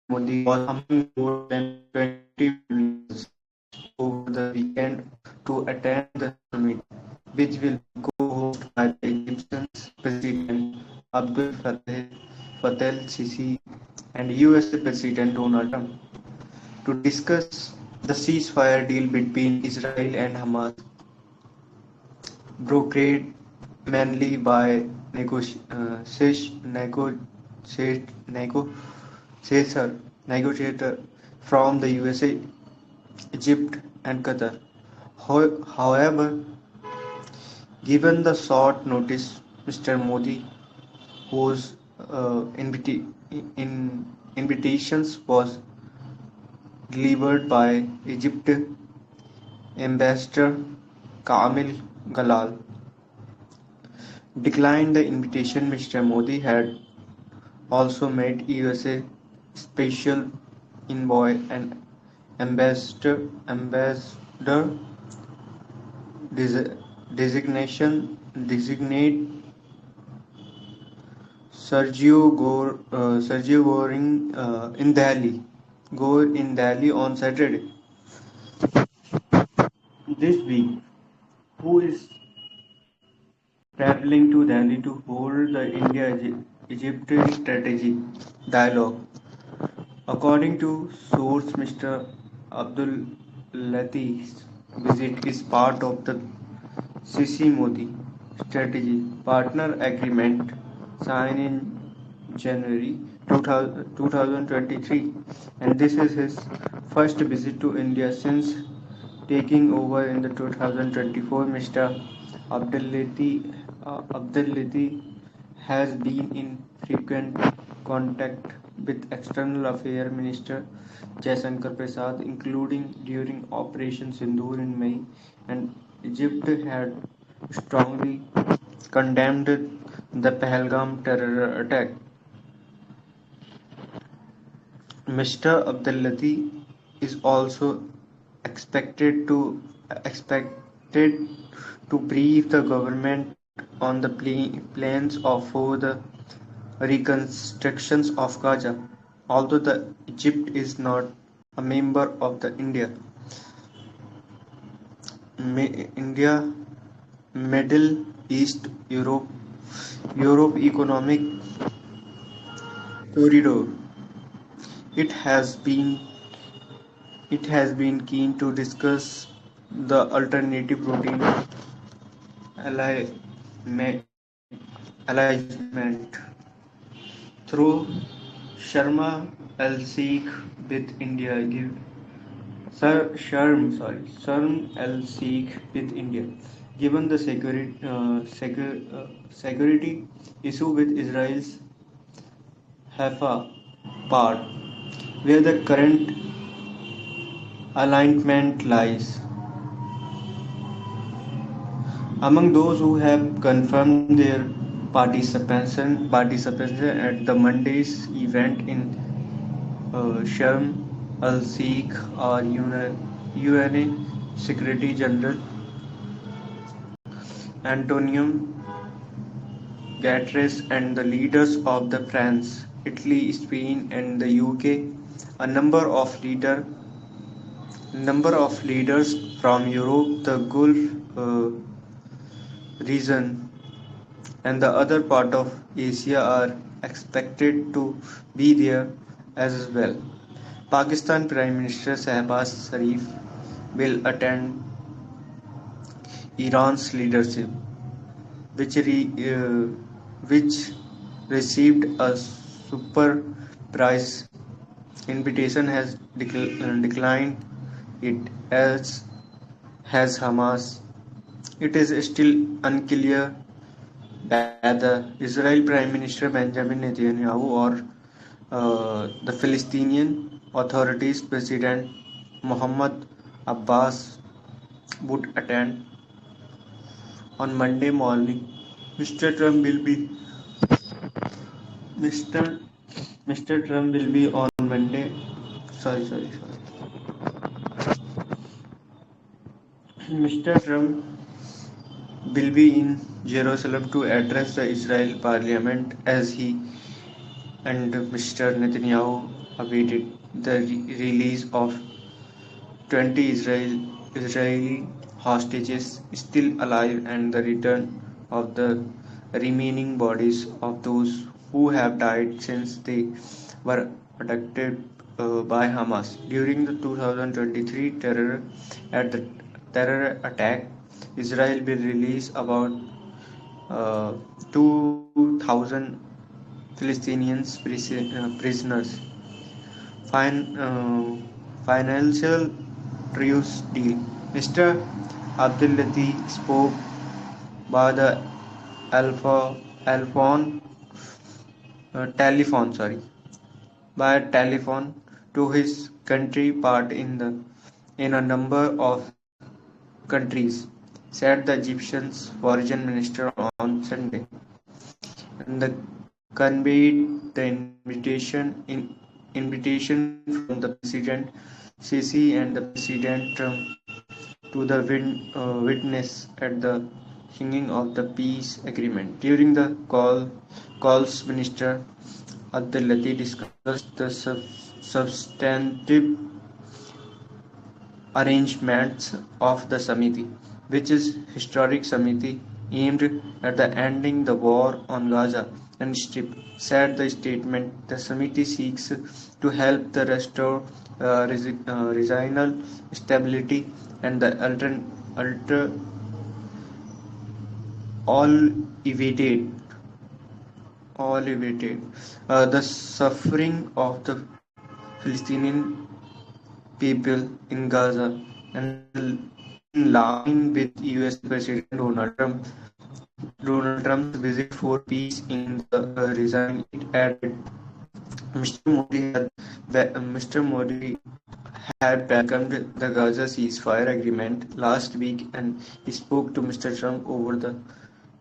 Modi was among more than 20 ministers over the weekend to attend the summit, which will be co-hosted by the Egyptian President Abdel Fattah el-Sisi and US President Donald Trump to discuss the ceasefire deal between Israel and Hamas, brokered mainly by negotiator from the USA, Egypt, and Qatar. However, given the short notice, Mr. Modi, whose invitations was delivered by Egypt Ambassador Kamil Galal, declined the invitation. Mr. Modi had also met USA Special Envoy and Ambassador designate Sergio Goring Gore in Delhi on Saturday. This week, who is traveling to Delhi to hold the India-Egypt strategy dialogue. According to source, Mr. Abdul Latif's visit is part of the Sisi-Modi strategy partner agreement signed in January 2023, and this is his first visit to India since taking over in the 2024. Mr. Abdel has been in frequent contact with External Affairs Minister Jaishankar Prasad, including during Operation Sindoor in May, and Egypt had strongly condemned the Pahalgam terror attack. Mr. Abdel is also expected to brief the government on the plans for the reconstruction of Gaza. Although Egypt is not a member of the India Middle East Europe Economic Corridor, it has been keen to discuss the alternative routine alignment through Sharma el-Sheikh with India. Sharm el-Sheikh with India. Given the security issue with Israel's Haifa part, where the current alignment lies. Among those who have confirmed their participation at the Monday's event in Sharm el-Sheikh are UN Secretary General Antonio Guterres and the leaders of the France, Italy, Spain, and the UK. A number of leaders Number of leaders from Europe, the Gulf region, and the other part of Asia are expected to be there as well. Pakistan Prime Minister Shehbaz Sharif will attend Iran's leadership, which, which received a surprise invitation has declined it, as has Hamas. It is still unclear whether Israel Prime Minister Benjamin Netanyahu or the Palestinian Authorities President Mohammed Abbas would attend on Monday morning. Mr. Trump will be Mr. Mr. Trump will be on Monday. Sorry. Mr. Trump will be in Jerusalem to address the Israel Parliament as he and Mr. Netanyahu awaited the release of 20 Israeli hostages still alive and the return of the remaining bodies of those who have died since they were abducted by Hamas during the 2023 terror attack. Israel will release about 2,000 Palestinian prisoners. Financial truce deal. Mr. Abdulatif spoke by the Alpha Alphon telephone by telephone to his country part in a number of countries, said the Egyptian foreign minister on Sunday, and the conveyed the invitation from the President Sisi and the President Trump to the witness at the signing of the peace agreement. During the calls, Minister Abdulatif discussed the substantive arrangements of the summit, which is historic summit aimed at the ending the war on Gaza and Strip. Said the statement, the summit seeks to help the restore regional stability and the all evaded the suffering of the Palestinian people in Gaza, and in line with US President Donald Trump's visit for peace in the region, it added, Mr. Modi had welcomed the Gaza ceasefire agreement last week, and he spoke to Mr. Trump over the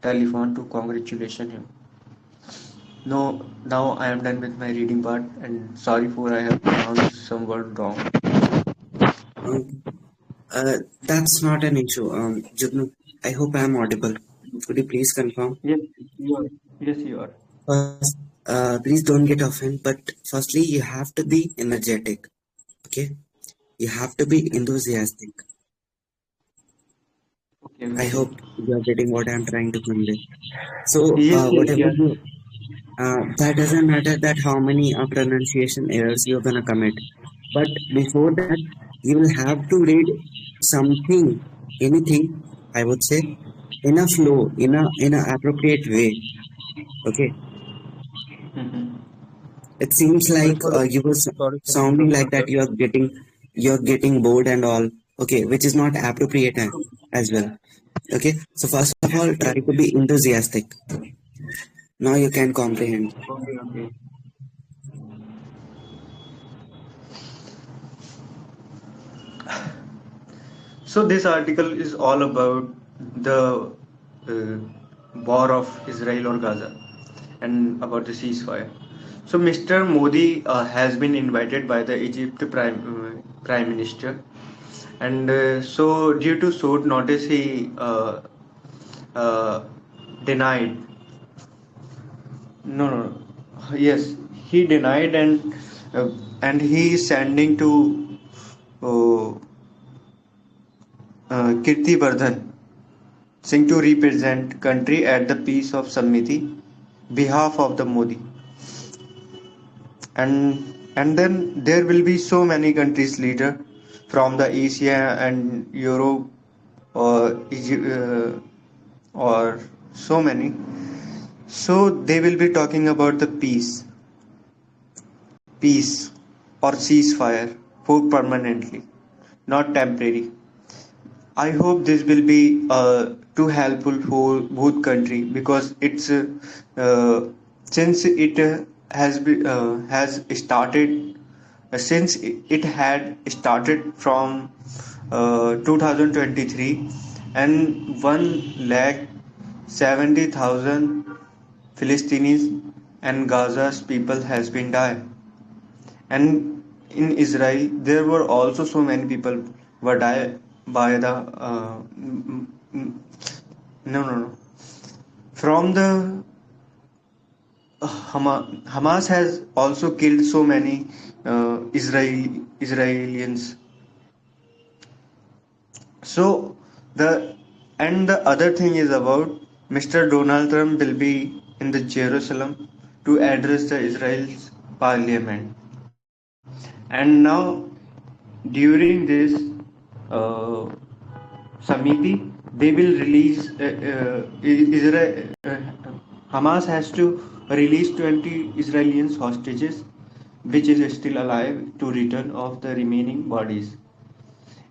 telephone to congratulate him. No, now I am done with my reading part, and sorry for I have pronounced some word wrong. That's not an issue. Jugnu, I hope I am audible. Could you please confirm? Yes, you are. Yes, you are. First, please don't get offended. But firstly, you have to be energetic. Okay, you have to be enthusiastic. Okay. I hope you are getting what I am trying to convey. So, Yes, whatever yes. you, that doesn't matter that how many pronunciation errors you're gonna commit. But before that, you will have to read something, anything, I would say, in a flow, in a appropriate way. Okay. Mhm. It seems Sorry like for the you were sorry for the sounding like interruption, that sir. you're getting bored and all. Okay, which is not appropriate as well. Okay, so first of all, try to be enthusiastic. Now you can comprehend. Okay. So this article is all about the uh, war of Israel or Gaza and about the ceasefire. So Mr. Modi has been invited by the Egypt Prime Minister, and so due to short notice he uh, denied. No. Yes, he denied, uh, and he is sending to uh, Kirti Vardhan sing to represent country at the Peace of Samiti behalf of the Modi. And then there will be so many countries leader from the Asia and Europe or Egypt, or so many. So they will be talking about the peace or ceasefire for permanently, not temporary. I hope this will be too helpful for both country because it's uh, since it has started since it had started from 2023 and 1,70,000 Philistines and Gaza's people has been died, and in Israel there were also so many people were died by the no from the Hamas has also killed so many Israelis. So the and the other thing is about Mr. Donald Trump will be in the Jerusalem to address the Israel's parliament. And now during this uh, Samiti, they will release Israel. Hamas has to release 20 Israeli hostages, which is still alive, to return of the remaining bodies.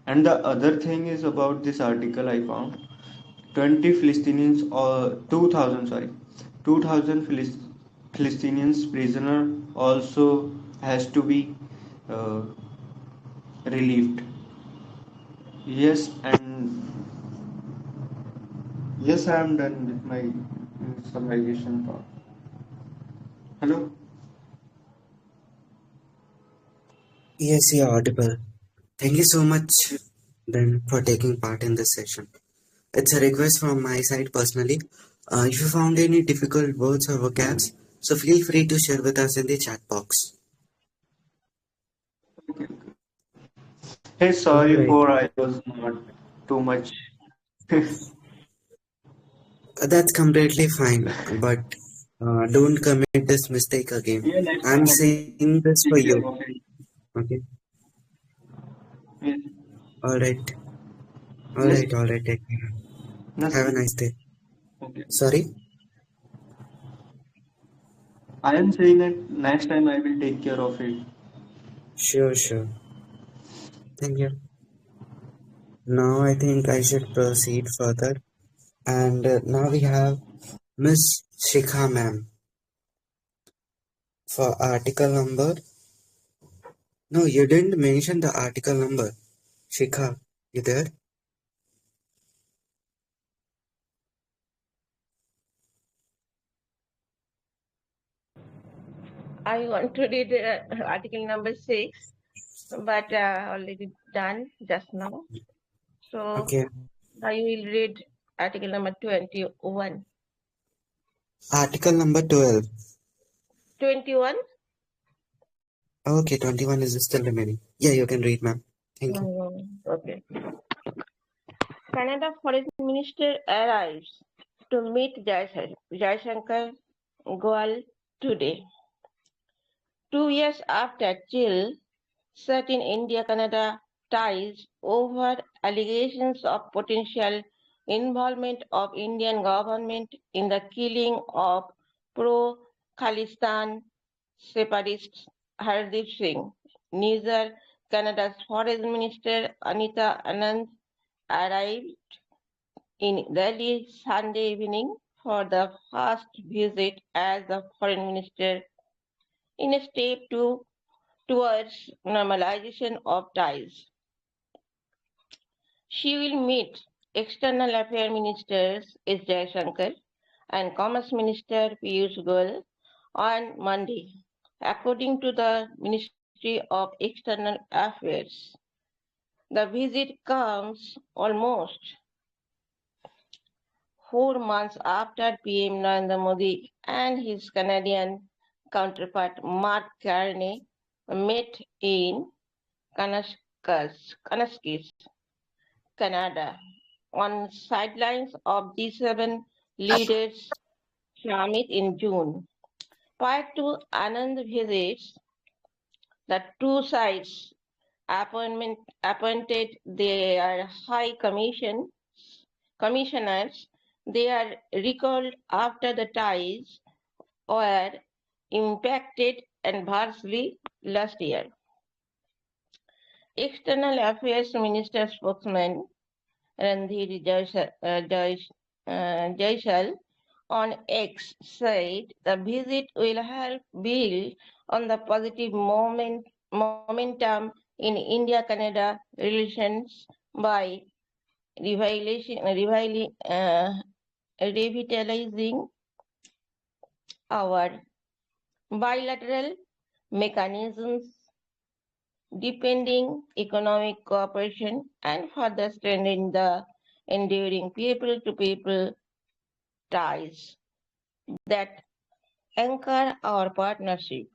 And the other thing is about this article I found 20 Palestinians or 2000 sorry 2000 Palestinians prisoner also has to be uh, relieved. Yes, and yes, I am done with my summarization part. Hello. Yes, you're audible. Thank you so much then for taking part in this session. It's a request from my side personally. If you found any difficult words or vocabs, so feel free to share with us in the chat box. Hey, sorry Alright. for I was not too much. That's completely fine, but don't commit this mistake again. Yeah, next I'm time I will saying this for take you. care of it. Okay. Yes. Alright. Yes. Alright. Take care. Have a Nothing. nice day. Okay. Sorry? I am saying that next time I will take care of it. Sure. Thank you. Now I think I should proceed further. And now we have Miss Shikha ma'am for article number. No, you didn't mention the article number. Shikha, you there? I want to read article number 6, but already done just now. So Okay. I will read article number 21. Article number 12. 21? Okay, 21 is still remaining. Yeah, you can read, ma'am. Thank you. Okay. Canada Foreign Minister arrives to meet Jaishankar Goal today. 2 years after chill set in India-Canada ties over allegations of potential involvement of Indian government in the killing of pro-Khalistan separatists Hardeep Singh. Neither Canada's Foreign Minister Anita Anand arrived in early Sunday evening for the first visit as the Foreign Minister in a step towards normalization of ties. She will meet External Affairs Ministers S. Jaishankar and Commerce Minister Piyush Goyal on Monday, according to the Ministry of External Affairs. The visit comes almost 4 months after PM Narendra Modi and his Canadian counterpart Mark Carney met in Kanaskis, Canada, on sidelines of G7 leaders summit in June. Prior to Anand visits, the two sides appointed their high commissioners. They are recalled after the ties were impacted adversely last year. External Affairs Minister spokesman Randhir Jaiswal on X said the visit will help build on the positive momentum in India-Canada relations by revitalizing our bilateral mechanisms, deepening economic cooperation, and further strengthening the enduring people-to-people ties that anchor our partnership.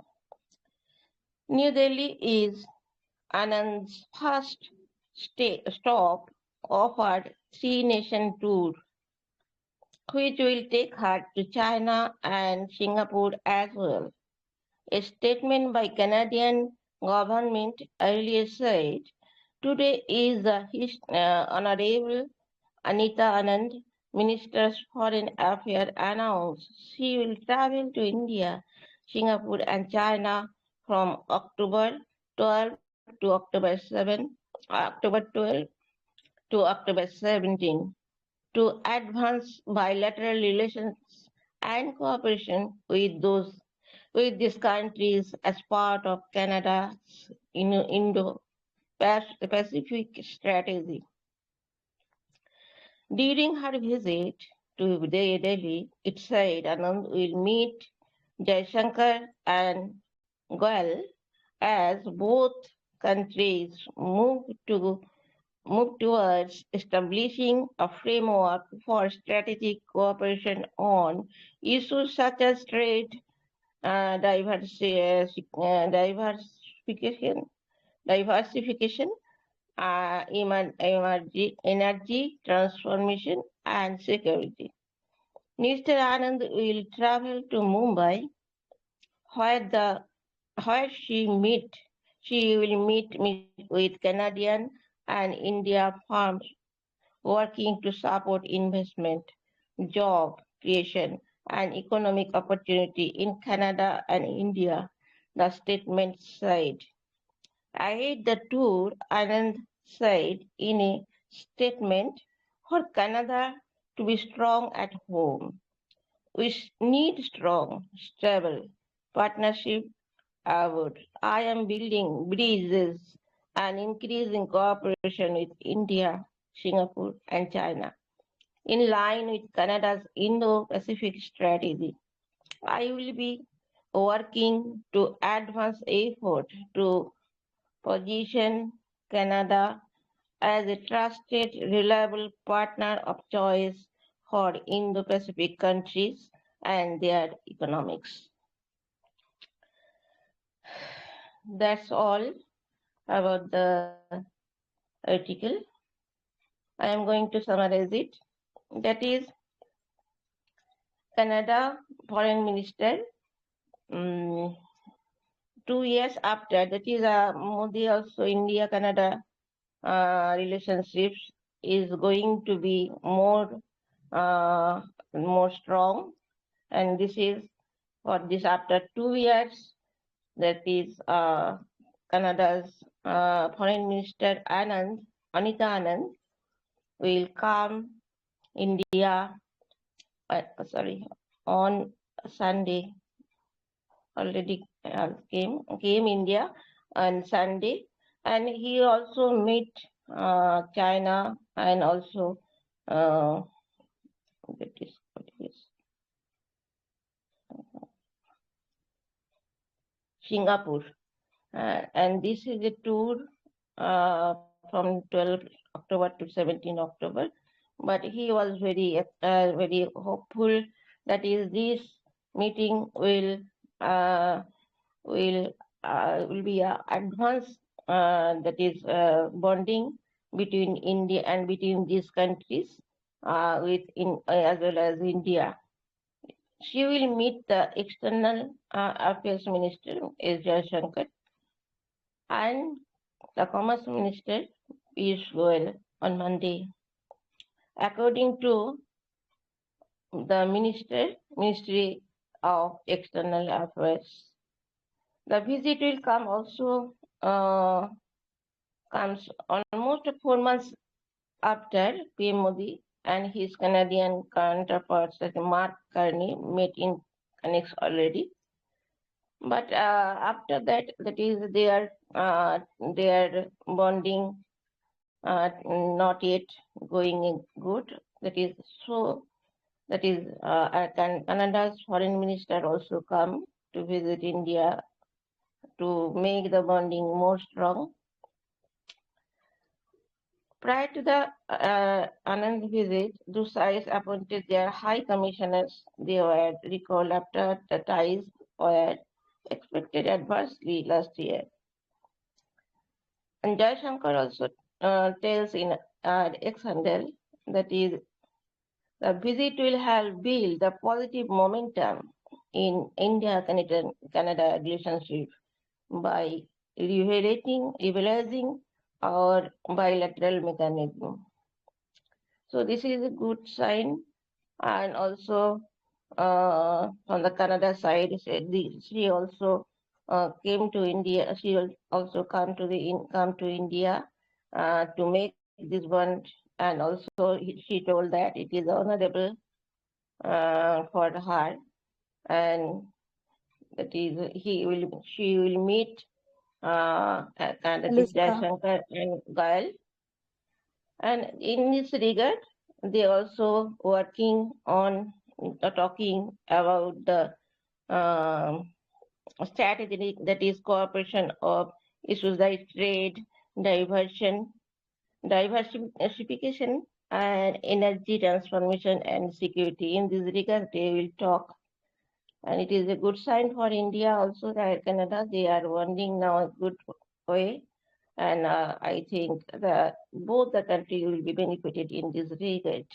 New Delhi is Anand's first stop offered three-nation tour, which will take her to China and Singapore as well. A statement by Canadian government earlier said, today is the Honorable Anita Anand, Minister of Foreign Affairs, announced she will travel to India, Singapore, and China from October 12 to October 12 to October 17, to advance bilateral relations and cooperation with these countries as part of Canada's Indo-Pacific strategy. During her visit to Delhi, it said Anand will meet Jaishankar and Goel as both countries move towards establishing a framework for strategic cooperation on issues such as trade, diversification, energy transformation, and security. Mr. Anand will travel to Mumbai, where she will meet with Canadian and India firms working to support investment, job creation, and economic opportunity in Canada and India, the statement said. Ahead the tour, Anand said in a statement, for Canada to be strong at home, we need strong, stable partnership abroad. I am building bridges and increasing cooperation with India, Singapore, and China, in line with Canada's Indo-Pacific strategy. I will be working to advance effort to position Canada as a trusted, reliable partner of choice for Indo-Pacific countries and their economics. That's all about the article. I am going to summarize it. That is, Canada Foreign Minister, 2 years after, that is Modi also India-Canada relationships is going to be more strong, and this is for this after 2 years. That is Canada's Foreign Minister Anita Anand will come India. On Sunday. Already came India on Sunday, and he also meet China and also Singapore, and this is a tour from 12 October to 17 October. But he was very hopeful that is this meeting will be advanced, that is bonding between India and between these countries, as well as India. She will meet the External Affairs Minister, S. Jaishankar, and the Commerce Minister, Piyush Goyal, on Monday. According to the Ministry of External Affairs, the visit will comes almost 4 months after PM Modi and his Canadian counterparts, like Mark Carney, met in Annex already. But after that, that is their bonding not yet going good. That is so. That is Canada's foreign minister also come to visit India to make the bonding more strong. Prior to the Anand visit, two sides appointed their high commissioners. They were recalled after the ties were expected adversely last year. And Jaishankar also tells in X handle that is the visit will help build the positive momentum in India-Canada relationship by evaluating our bilateral mechanism. So this is a good sign, and also on the Canada side, she also came to India. She will also come to India to make this bond, and also she told that it is honorable for her, and that is she will meet this Jaishankar and Gail. And in this regard, they also working on talking about the strategy, that is cooperation of issues like trade, diversification, and energy transformation and security. In this regard, they will talk. And it is a good sign for India also that Canada, they are bonding now a good way. And I think that both the countries will be benefited in this regard.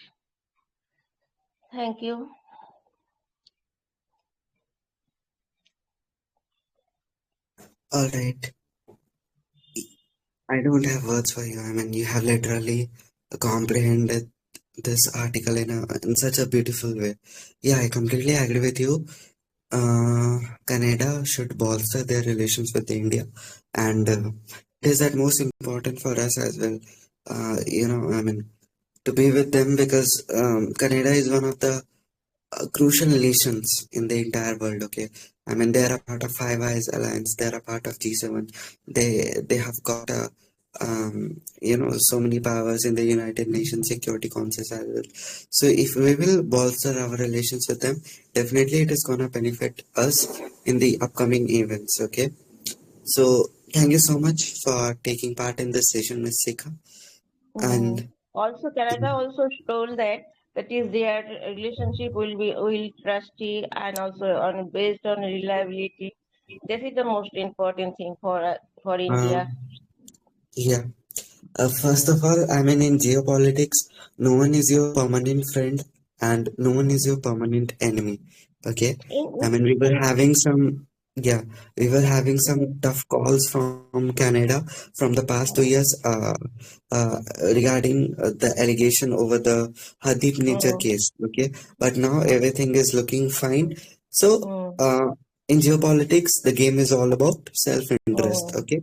Thank you. All right. I don't have words for you. I mean, you have literally comprehended this article in such a beautiful way. Yeah, I completely agree with you. Canada should bolster their relations with India, and it is that most important for us as well. I mean, to be with them because Canada is one of the crucial nations in the entire world. Okay, I mean they are a part of Five Eyes Alliance. They are a part of G7. They have got so many powers in the United Nations Security Council as well. So if we will bolster our relations with them, definitely it is gonna benefit us in the upcoming events. Okay, so thank you so much for taking part in this session, Miss Sika. And Also, Canada also told that is their relationship will trusty and also based on reliability. This is the most important thing for India. yeah. First of all, I mean, in geopolitics, no one is your permanent friend and no one is your permanent enemy. Okay. I mean, we were having some tough calls from Canada from the past 2 years uh, regarding the allegation over the Hadip nature case. Okay. But now everything is looking fine. So, in geopolitics, the game is all about self-interest. Okay.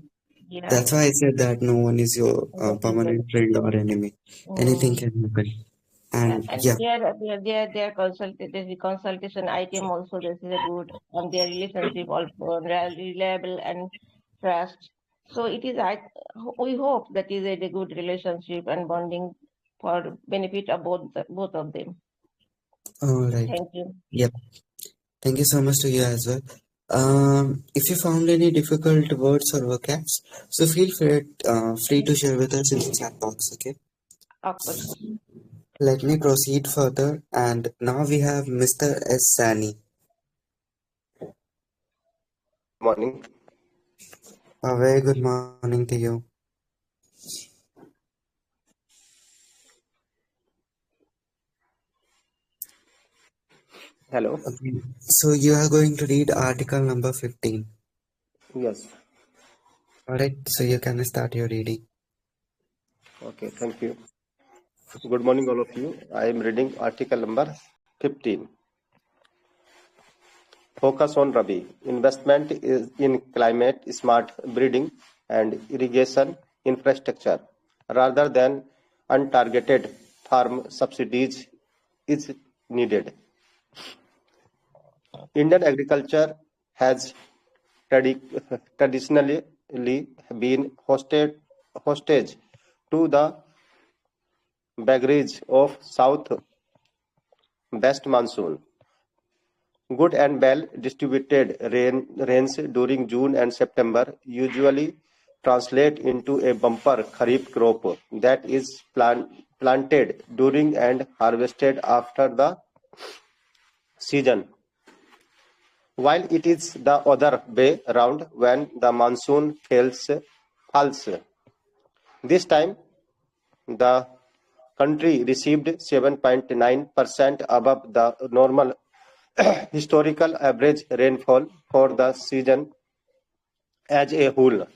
Yeah. That's why I said that no one is your permanent friend or enemy. Anything can happen. And yeah, Their consultation item also, this is a good, and their relationship also reliable and trust. So it is, we hope that is a good relationship and bonding for benefit of both of them. all right. Thank you. Yep. Thank you so much to you as well. If you found any difficult words or vocabs, so feel free to share with us in the chat box. Okay. Of course. Let me proceed further. And now we have Mr. S. Sani. Morning. A very good morning to you. Hello. Okay. So you are going to read article number 15. Yes. Alright, so you can start your reading. Okay. Thank you. Good morning, all of you. I am reading article number 15. Focus on Rabi. Investment is in climate smart breeding and irrigation infrastructure rather than untargeted farm subsidies is needed. Indian agriculture has traditionally been hostage to the vagaries of south west monsoon. Good and well distributed rains during June and September usually translate into a bumper kharif crop that is planted during and harvested after the season. While it is the other way around when the monsoon falls. This time the country received 7.9% above the normal historical average rainfall for the season as a whole.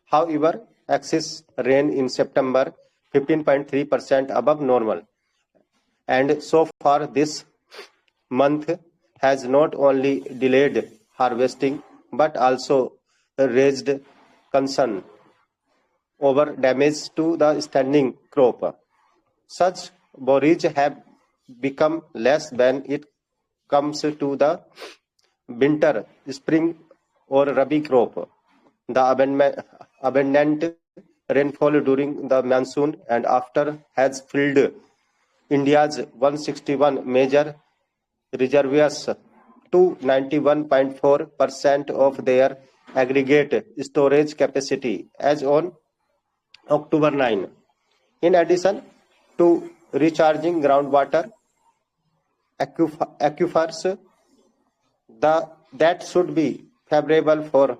However, excess rain in September 15.3% above normal. And so far this month has not only delayed harvesting but also raised concern over damage to the standing crop. Such worries have become less when it comes to the winter, spring, or rabi crop. The abundant rainfall during the monsoon and after has filled India's 161 major reservoirs to 91.4% of their aggregate storage capacity as on October 9. In addition to recharging groundwater aquifers that should be favorable for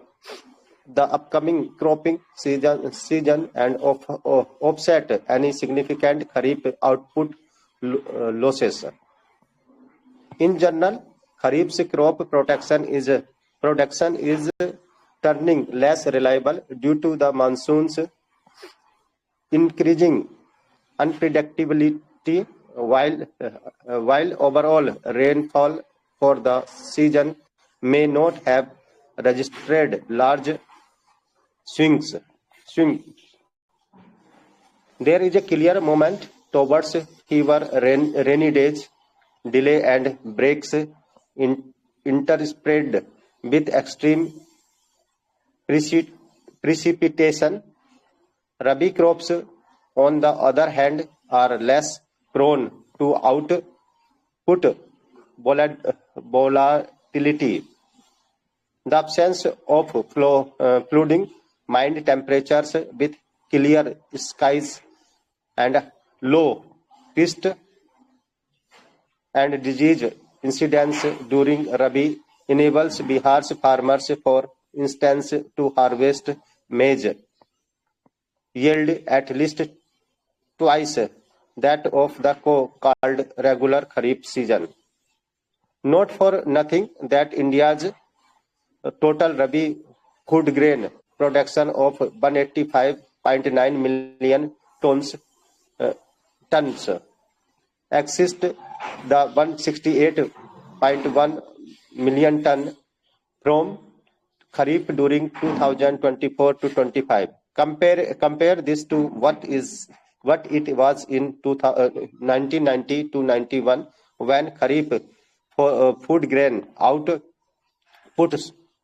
the upcoming cropping season and offset any significant kharif output losses. In general, kharif's crop production is turning less reliable due to the monsoon's increasing unpredictability, while overall rainfall for the season may not have registered large swings. There is a clear movement towards fewer rainy days, delay and breaks interspread with extreme precipitation. Rabi crops, on the other hand, are less prone to output volatility. The absence of flooding, mild temperatures with clear skies, and low pest and disease incidence during Rabi enables Bihar's farmers, for instance, to harvest maize yield at least twice that of the called regular Kharif season. Not for nothing that India's total Rabi food grain production of 185.9 million tons exceeds the 168.1 million ton from Kharif during 2024 to 25. Compare this to what it was in 1990 to 91 when Kharif food grain output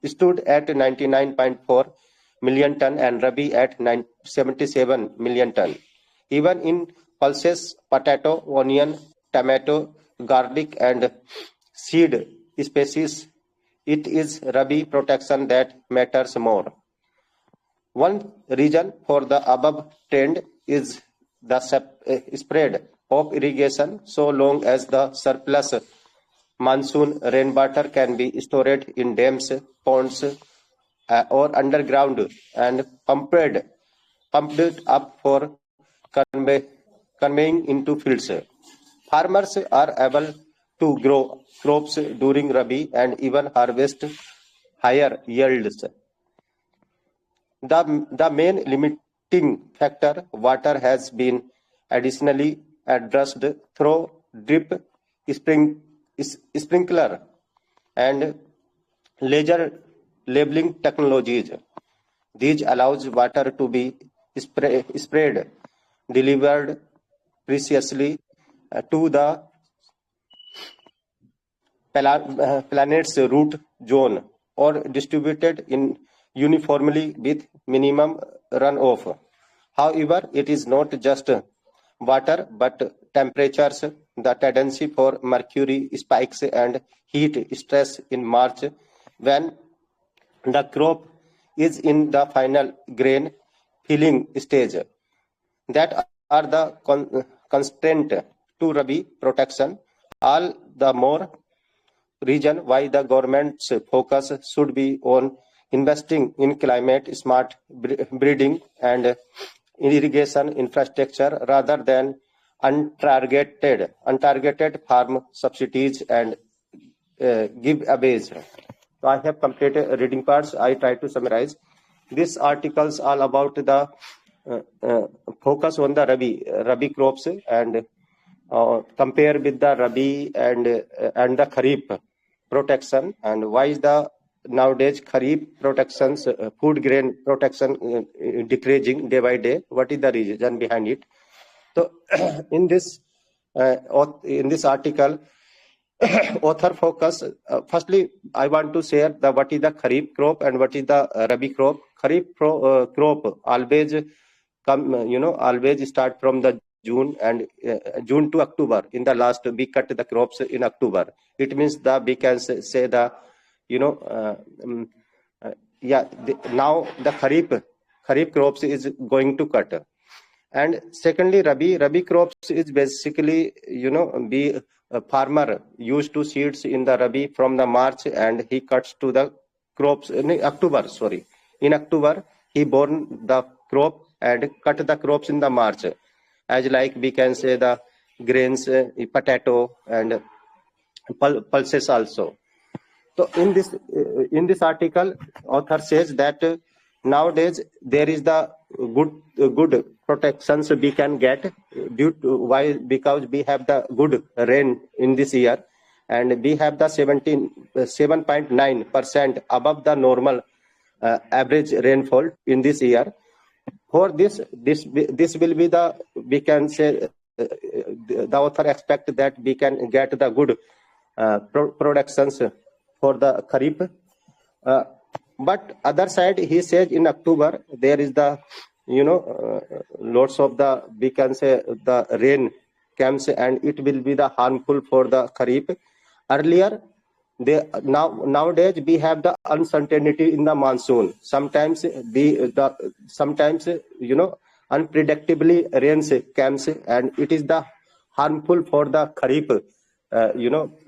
stood at 99.4 million ton and Rabi at 77 million ton. Even in pulses, potato, onion, tomato, garlic and seed species, it is Rabi protection that matters more. One reason for the above trend is the spread of irrigation. So long as the surplus monsoon rainwater can be stored in dams, ponds, or underground and pumped up for conveying into fields. Farmers are able to grow crops during Rabi and even harvest higher yields. The main limiting factor, water, has been additionally addressed through drip, sprinkler, and laser labeling technologies. These allows water to be sprayed, delivered precisely to the planet's root zone or distributed in uniformly with minimum runoff. However, it is not just water but temperatures, the tendency for mercury spikes and heat stress in March when the crop is in the final grain filling stage. That are the constraint to Rabi protection. All the more reason why the government's focus should be on investing in climate smart breeding and irrigation infrastructure rather than untargeted farm subsidies and giveaways. So I have completed reading parts. I try to summarize. This article is all about the focus on the Rabi crops and compare with the Rabi and the Kharif protection, and why is the nowadays Kharif protections, food grain protection decreasing day by day. What is the reason behind it? So in this article, author focus. Firstly, I want to share what is the Kharif crop and what is the Rabi crop. Kharif crop always always start from the June and June to October. In the last, we cut the crops in October. It means we can say the now the Kharif crops is going to cut. And secondly, Rabi crops is basically a farmer used to seeds in the Rabi from the March and he cuts to the crops in October. Sorry, in October he born the crop and cut the crops in the March, as like we can say the grains, potato and pulses also. So in this article, author says that nowadays there is the good protections we can get due to why, because we have the good rain in this year and we have the 7.9% above the normal average rainfall in this year. For this will be the, we can say, the author expect that we can get the good productions for the Kharif. But other side, he says in October there is the lots of the, we can say, the rain comes and it will be the harmful for the Kharif. Earlier, nowadays we have the uncertainty in the monsoon. Sometimes unpredictably rains comes and it is the harmful for the Kharif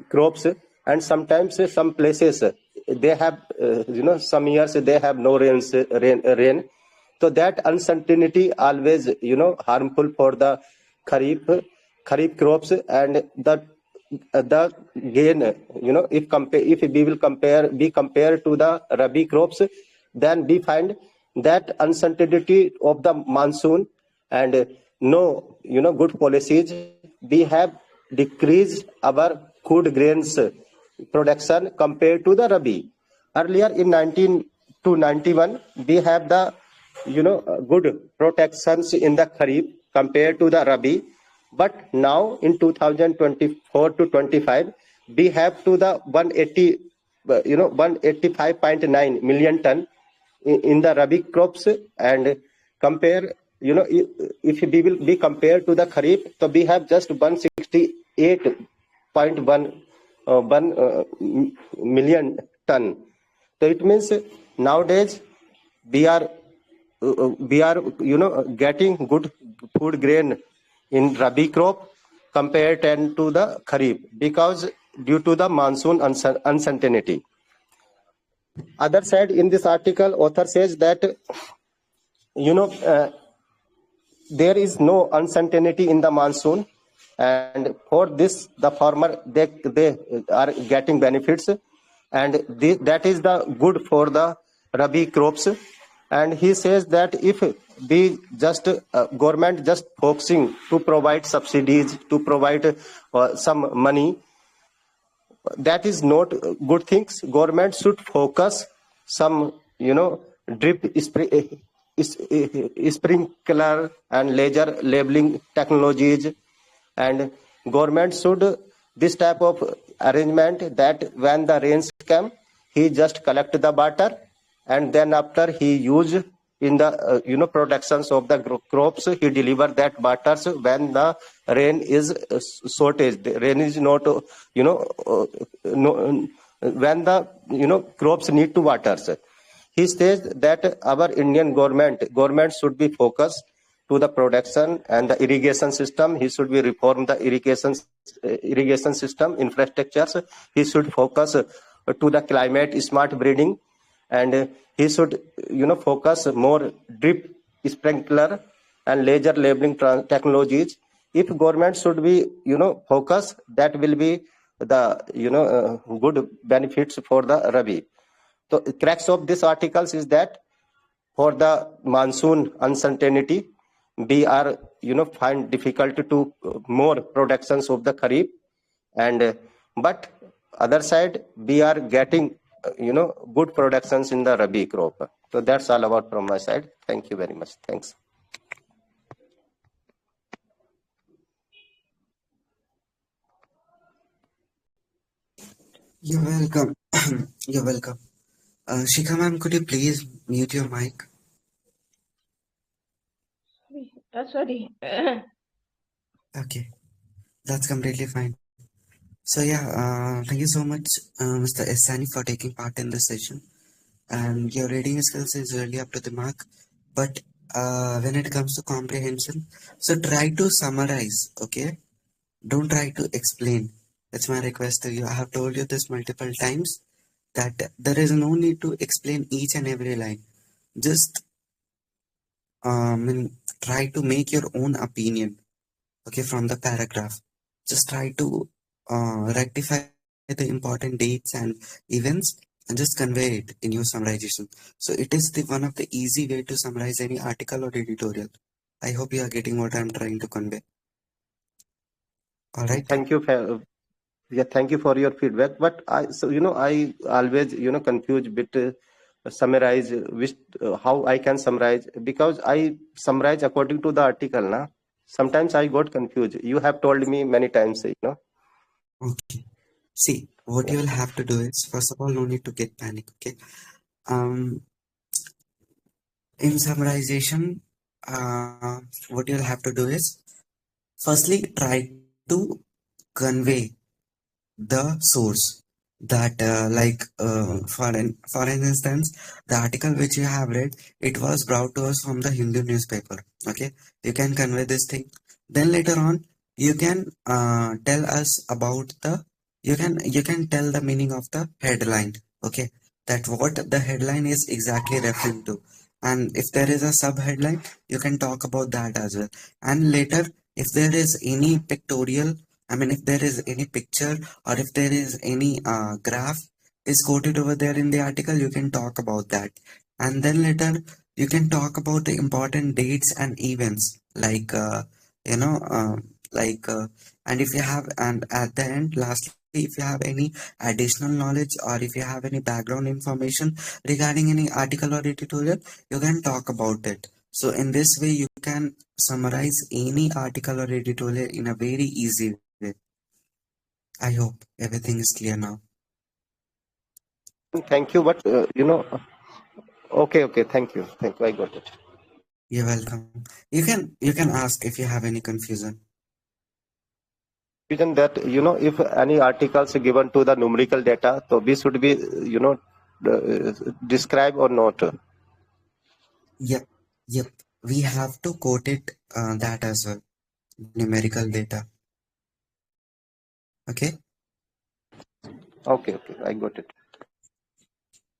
crops. And sometimes some places they have some years they have no rain. So that uncertainty always harmful for the Kharif crops. And the gain, if we will compare to the Rabi crops, then we find that uncertainty of the monsoon and no good policies, we have decreased our food grains production compared to the Rabi. Earlier in 1991 we have the good protections in the Kharif compared to the Rabi, but now in 2024 to 25 we have to the 185.9 million ton in the Rabi crops, and compare if we will be compared to the Kharif, so we have just 168.1 million ton. So it means nowadays we are getting good food grain in Rabi crop compared to the Kharif, because due to the monsoon uncertainty. Other side, in this article, author says that there is no uncertainty in the monsoon, and for this the farmer they are getting benefits, and that is the good for the rabi crops. And he says that if we just government just focusing to provide subsidies, to provide some money, that is not good things. Government should focus some, drip sprinkler and laser labeling technologies. And government should this type of arrangement that when the rains come, he just collect the water, and then after he use in the productions of the crops, he deliver that waters when the rain is shortage. The rain is not no, when the crops need to waters. He says that our Indian government should be focused to the production and the irrigation system. He should be reform the irrigation system infrastructures. He should focus to the climate smart breeding, and he should focus more drip sprinkler and laser labeling technologies. If government should be focus, that will be the good benefits for the rabi. So crux of this articles is that for the monsoon uncertainty, we are find difficult to more productions of the kharif, and but other side we are getting good productions in the rabi crop. So that's all about from my side. Thank you very much. Thanks. You're welcome. You're welcome. Shikha ma'am, could you please mute your mic? Sorry. Okay, that's completely fine. So yeah, thank you so much, Mr. Esani, for taking part in this session. And your reading skills is really up to the mark. But when it comes to comprehension, so try to summarize, okay? Don't try to explain. That's my request to you. I have told you this multiple times that there is no need to explain each and every line. Just try to make your own opinion, okay, from the paragraph. Just try to rectify the important dates and events and just convey it in your summarization. So it is the one of the easy way to summarize any article or editorial. I hope you are getting what I'm trying to convey. All right. Thank you thank you for your feedback. But I always confuse bit summarize which how I can summarize, because I summarize according to the article na. Sometimes I got confused. You have told me many times, Okay. See, what you will have to do is, first of all, no need to get panic, okay? In summarization, what you'll have to do is, firstly, try to convey the source that for an instance, the article which you have read, it was brought to us from the Hindu newspaper. Okay, you can convey this thing. Then later on, you can tell us about the you can tell the meaning of the headline. Okay, that what the headline is exactly referring to, and if there is a sub headline, you can talk about that as well. And later, if there is any pictorial, if there is any picture or if there is any graph is quoted over there in the article, you can talk about that. And then later, you can talk about the important dates and events, and if you have, and at the end, lastly, if you have any additional knowledge or if you have any background information regarding any article or editorial, you can talk about it. So in this way, you can summarize any article or editorial in a very easy way. I hope everything is clear now. Thank you. But okay. Thank you. I got it. You're welcome. You can ask if you have any confusion. That if any articles given to the numerical data, so we should be describe or not. Yep. We have to quote it that as well. Numerical data. Okay. Okay. I got it.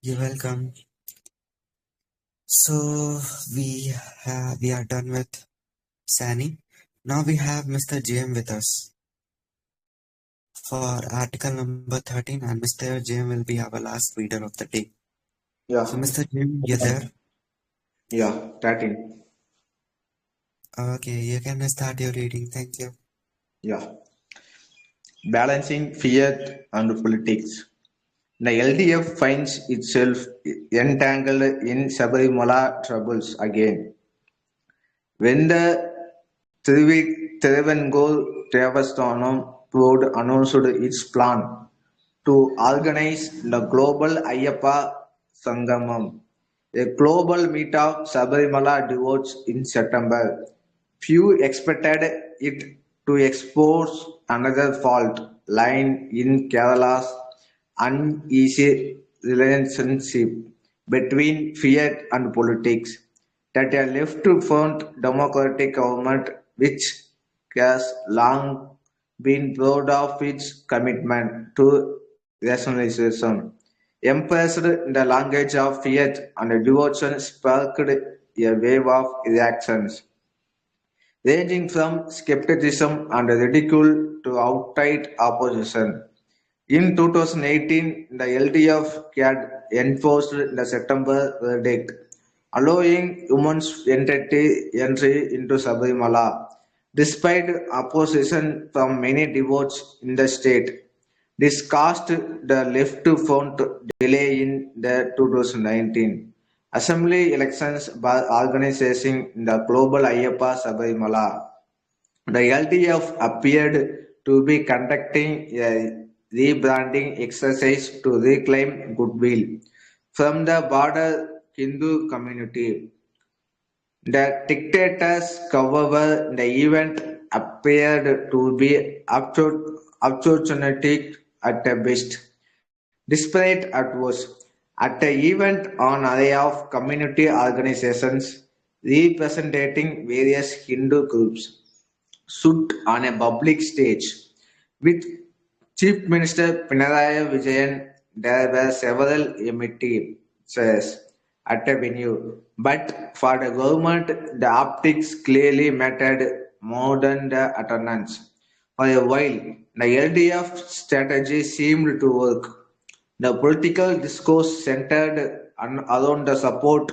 You're welcome. So we are done with Sani. Now we have Mr. JM with us for article number 13, and Mr. JM will be our last reader of the day. Yeah, So, Mr. JM, you there? yeah, 13. Okay, you can start your reading. Thank you. Yeah. Balancing fiat and politics. The LDF finds itself entangled in Sabarimala troubles again. When the Thiruvengoor Devasthanam board announced its plan to organize the global Ayyappa Sangamam, a global meet of Sabarimala devotees in September. Few expected it to expose another fault line in Kerala's uneasy relationship between fiat and politics, that a left-front democratic government which has long been proud of its commitment to rationalization, emphasized in the language of fiat and devotion sparked a wave of reactions ranging from skepticism and ridicule to outright opposition. In 2018, the LTF had enforced the September verdict, allowing women's entry into Sabarimala, despite opposition from many devotees in the state. This caused the left front delay in the 2019 Assembly elections by organizing the Global Ayyappa Sabarimala. The LTF appeared to be conducting a rebranding exercise to reclaim goodwill from the broader Hindu community. The dictators, however, the event appeared to be opportunistic at the best, despite at worst. At the event, an array of community organizations representing various Hindu groups stood on a public stage. With Chief Minister Pinarayi Vijayan, there were several empty chairs at the venue, but for the government, the optics clearly mattered more than the attendance. For a while, the LDF strategy seemed to work. The political discourse centered around the support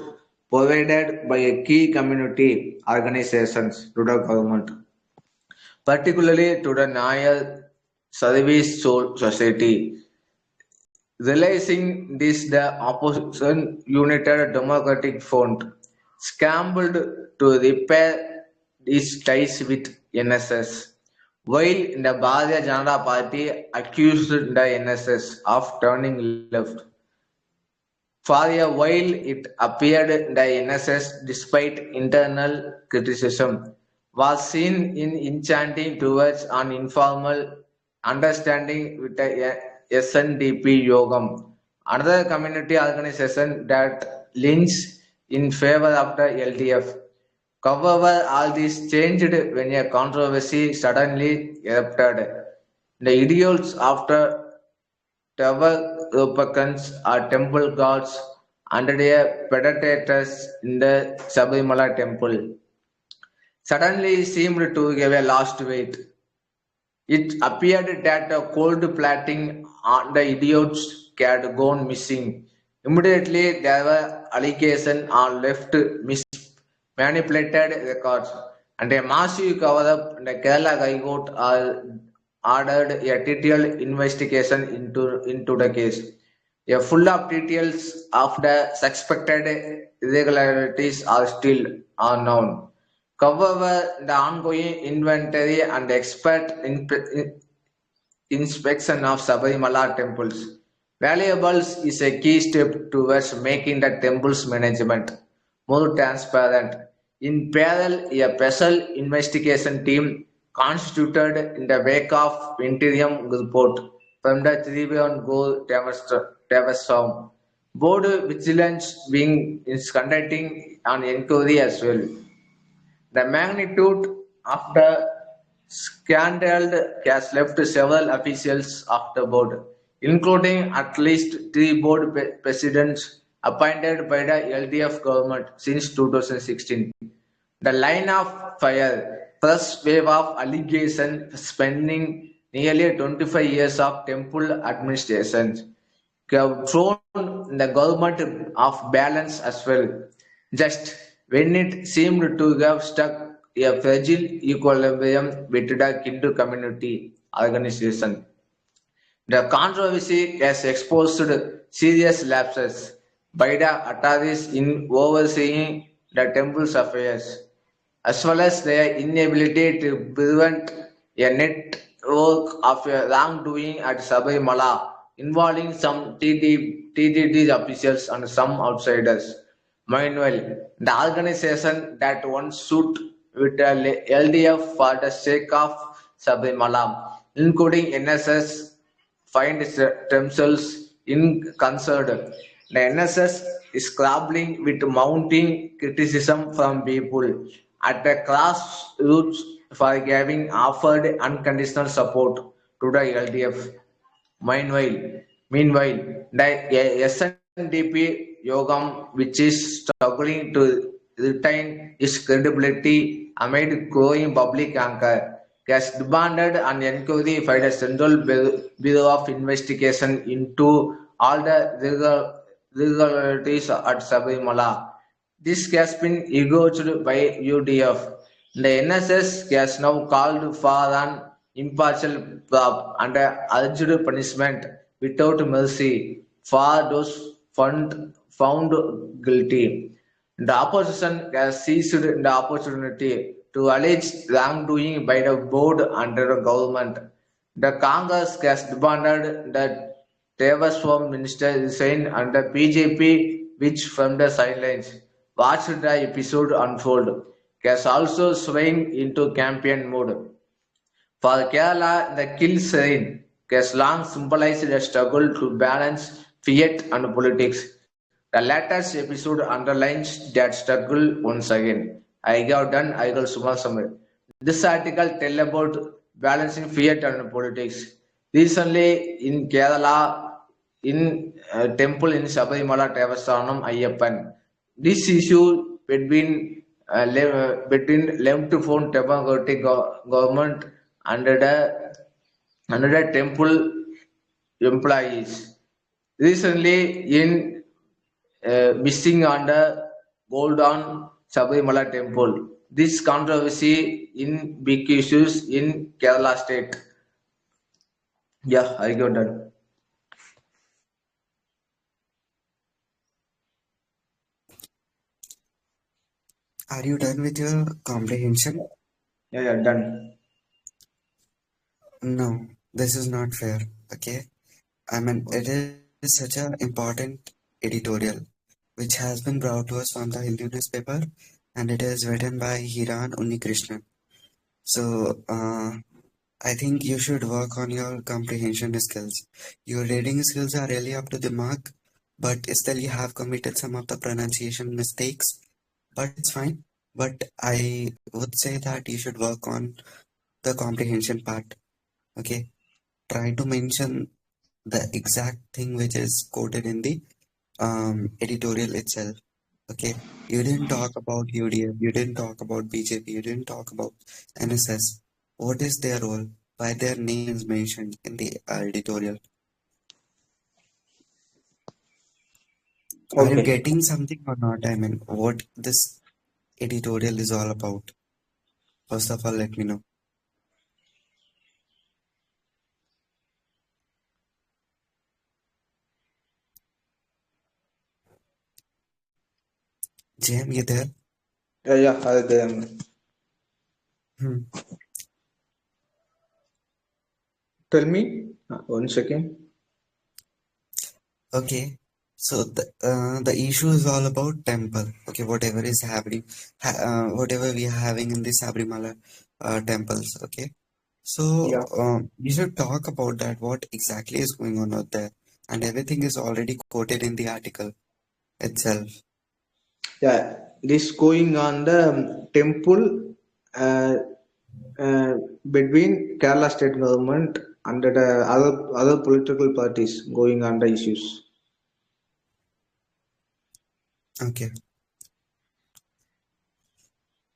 provided by a key community organizations to the government, particularly to the Nayar Service Society. Realizing this, the opposition United Democratic Front scrambled to repair its ties with NSS, while the Bharatiya Janata Party accused the NSS of turning left. For a while, it appeared the NSS, despite internal criticism, was seen in enchanting towards an informal understanding with the SNDP Yogam, another community organization that leans in favor of the LDF. However, all this changed when a controversy suddenly erupted. The idiots after Tavagopakans are temple gods under a predators in the Sabarimala temple suddenly seemed to give a lost weight. It appeared that the cold plating on the idiots had gone missing. Immediately, there were allegations on left manipulated records, and a massive cover-up. The Kerala High Court ordered a detailed investigation into the case. A full of details of the suspected irregularities are still unknown. However, the ongoing inventory and expert inspection of Sabarimala temples valuables is a key step towards making the temple's management more transparent. In parallel, a special investigation team constituted in the wake of interim report from the Tribunal Devastam Board Vigilance Wing is conducting an inquiry as well. The magnitude of the scandal has left several officials of the board, including at least three board presidents appointed by the LDF government since 2016. The line of fire first wave of allegation spending nearly 25 years of temple administration have thrown the government off balance as well. Just when it seemed to have struck a fragile equilibrium with the Hindu community organization. The controversy has exposed serious lapses by the authorities in overseeing the temple's affairs, as well as their inability to prevent a network of wrongdoing at Sabarimala involving some TTD officials and some outsiders. Meanwhile, the organization that once sued with the LDF for the sake of Sabarimala, including NSS, find themselves inconsoled. The NSS is grappling with mounting criticism from people at the grassroots for having offered unconditional support to the LDF. Meanwhile, the SNDP Yogam, which is struggling to retain its credibility amid growing public anger, has demanded an inquiry by the Central Bureau of Investigation into all the irregularities at Sabarimala. This has been echoed by UDF. The NSS has now called for an impartial probe and urged punishment without mercy for those found guilty. The opposition has seized the opportunity to allege wrongdoing by the board and the government. The Congress has demanded that Devaswam Minister resign and the BJP, which from the sidelines watched the episode unfold, has also swung into campaign mode. For Kerala, the kill sign has long symbolized a struggle to balance fiat and politics. The latest episode underlines that struggle once again. I will Suma Samir. This article tells about balancing fiat and politics. Recently in Kerala, in temple in Sabarimala Devastanam Ayyappan, this issue between left to phone democratic government under the temple employees. Recently, in missing on the Golden Sabarimala temple, this controversy in big issues in Kerala state. Yeah, I got that. Are you done with your comprehension? Yeah, done. No, this is not fair. Okay. I mean, it is such an important editorial which has been brought to us from the Hindu newspaper, and it is written by Hiran Unnikrishnan. So, I think you should work on your comprehension skills. Your reading skills are really up to the mark, but still you have committed some of the pronunciation mistakes, but it's fine. But I would say that you should work on the comprehension part. Okay. Try to mention the exact thing which is quoted in the editorial itself. Okay. You didn't talk about UDF, you didn't talk about BJP, you didn't talk about NSS. What is their role? Why their name is mentioned in the editorial? Are you Okay. getting something or not? I mean, what this editorial is all about? First of all, let me know. Jam, you there? Yeah, I Hmm. Tell me. One second. Okay. So the issue is all about temple. Okay, whatever is happening, whatever we are having in the Sabrimala temples. Okay. So Yeah. we should talk about that. What exactly is going on out there, and everything is already quoted in the article itself. Yeah, this going on the temple uh, uh, between Kerala state government and the other political parties going on the issues. Okay.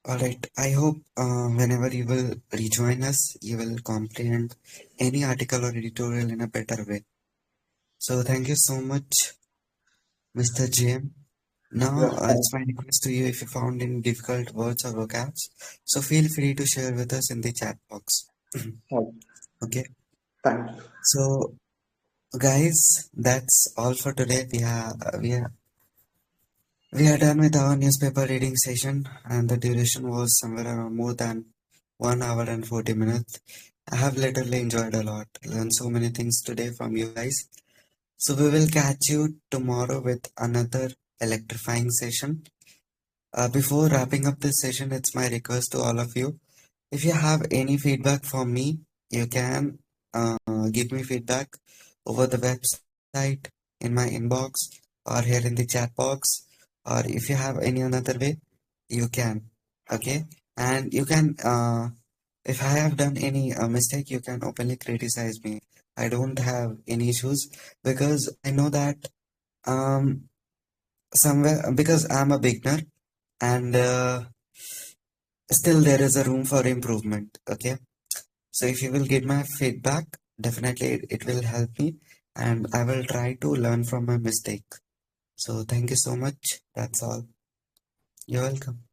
All right. I hope whenever you will rejoin us, you will comprehend any article or editorial in a better way. So thank you so much, Mr. JM. Now, Yeah, it's my request to you if you found any difficult words or vocabs, so feel free to share with us in the chat box. Okay. thank you. So, guys, that's all for today. We are done with our newspaper reading session, and the duration was somewhere around more than 1 hour and 40 minutes. I have literally enjoyed a lot, learned so many things today from you guys. So we will catch you tomorrow with another electrifying session. Before wrapping up this session, it's my request to all of you. If you have any feedback for me, you can give me feedback over the website, in my inbox, or here in the chat box, or if you have any another way, you can. Okay, and you can. If I have done any mistake, you can openly criticize me. I don't have any issues because I know that somewhere because I'm a beginner and still there is a room for improvement. Okay, so if you will get my feedback, definitely it will help me and I will try to learn from my mistake. So thank you so much. That's all. You're welcome.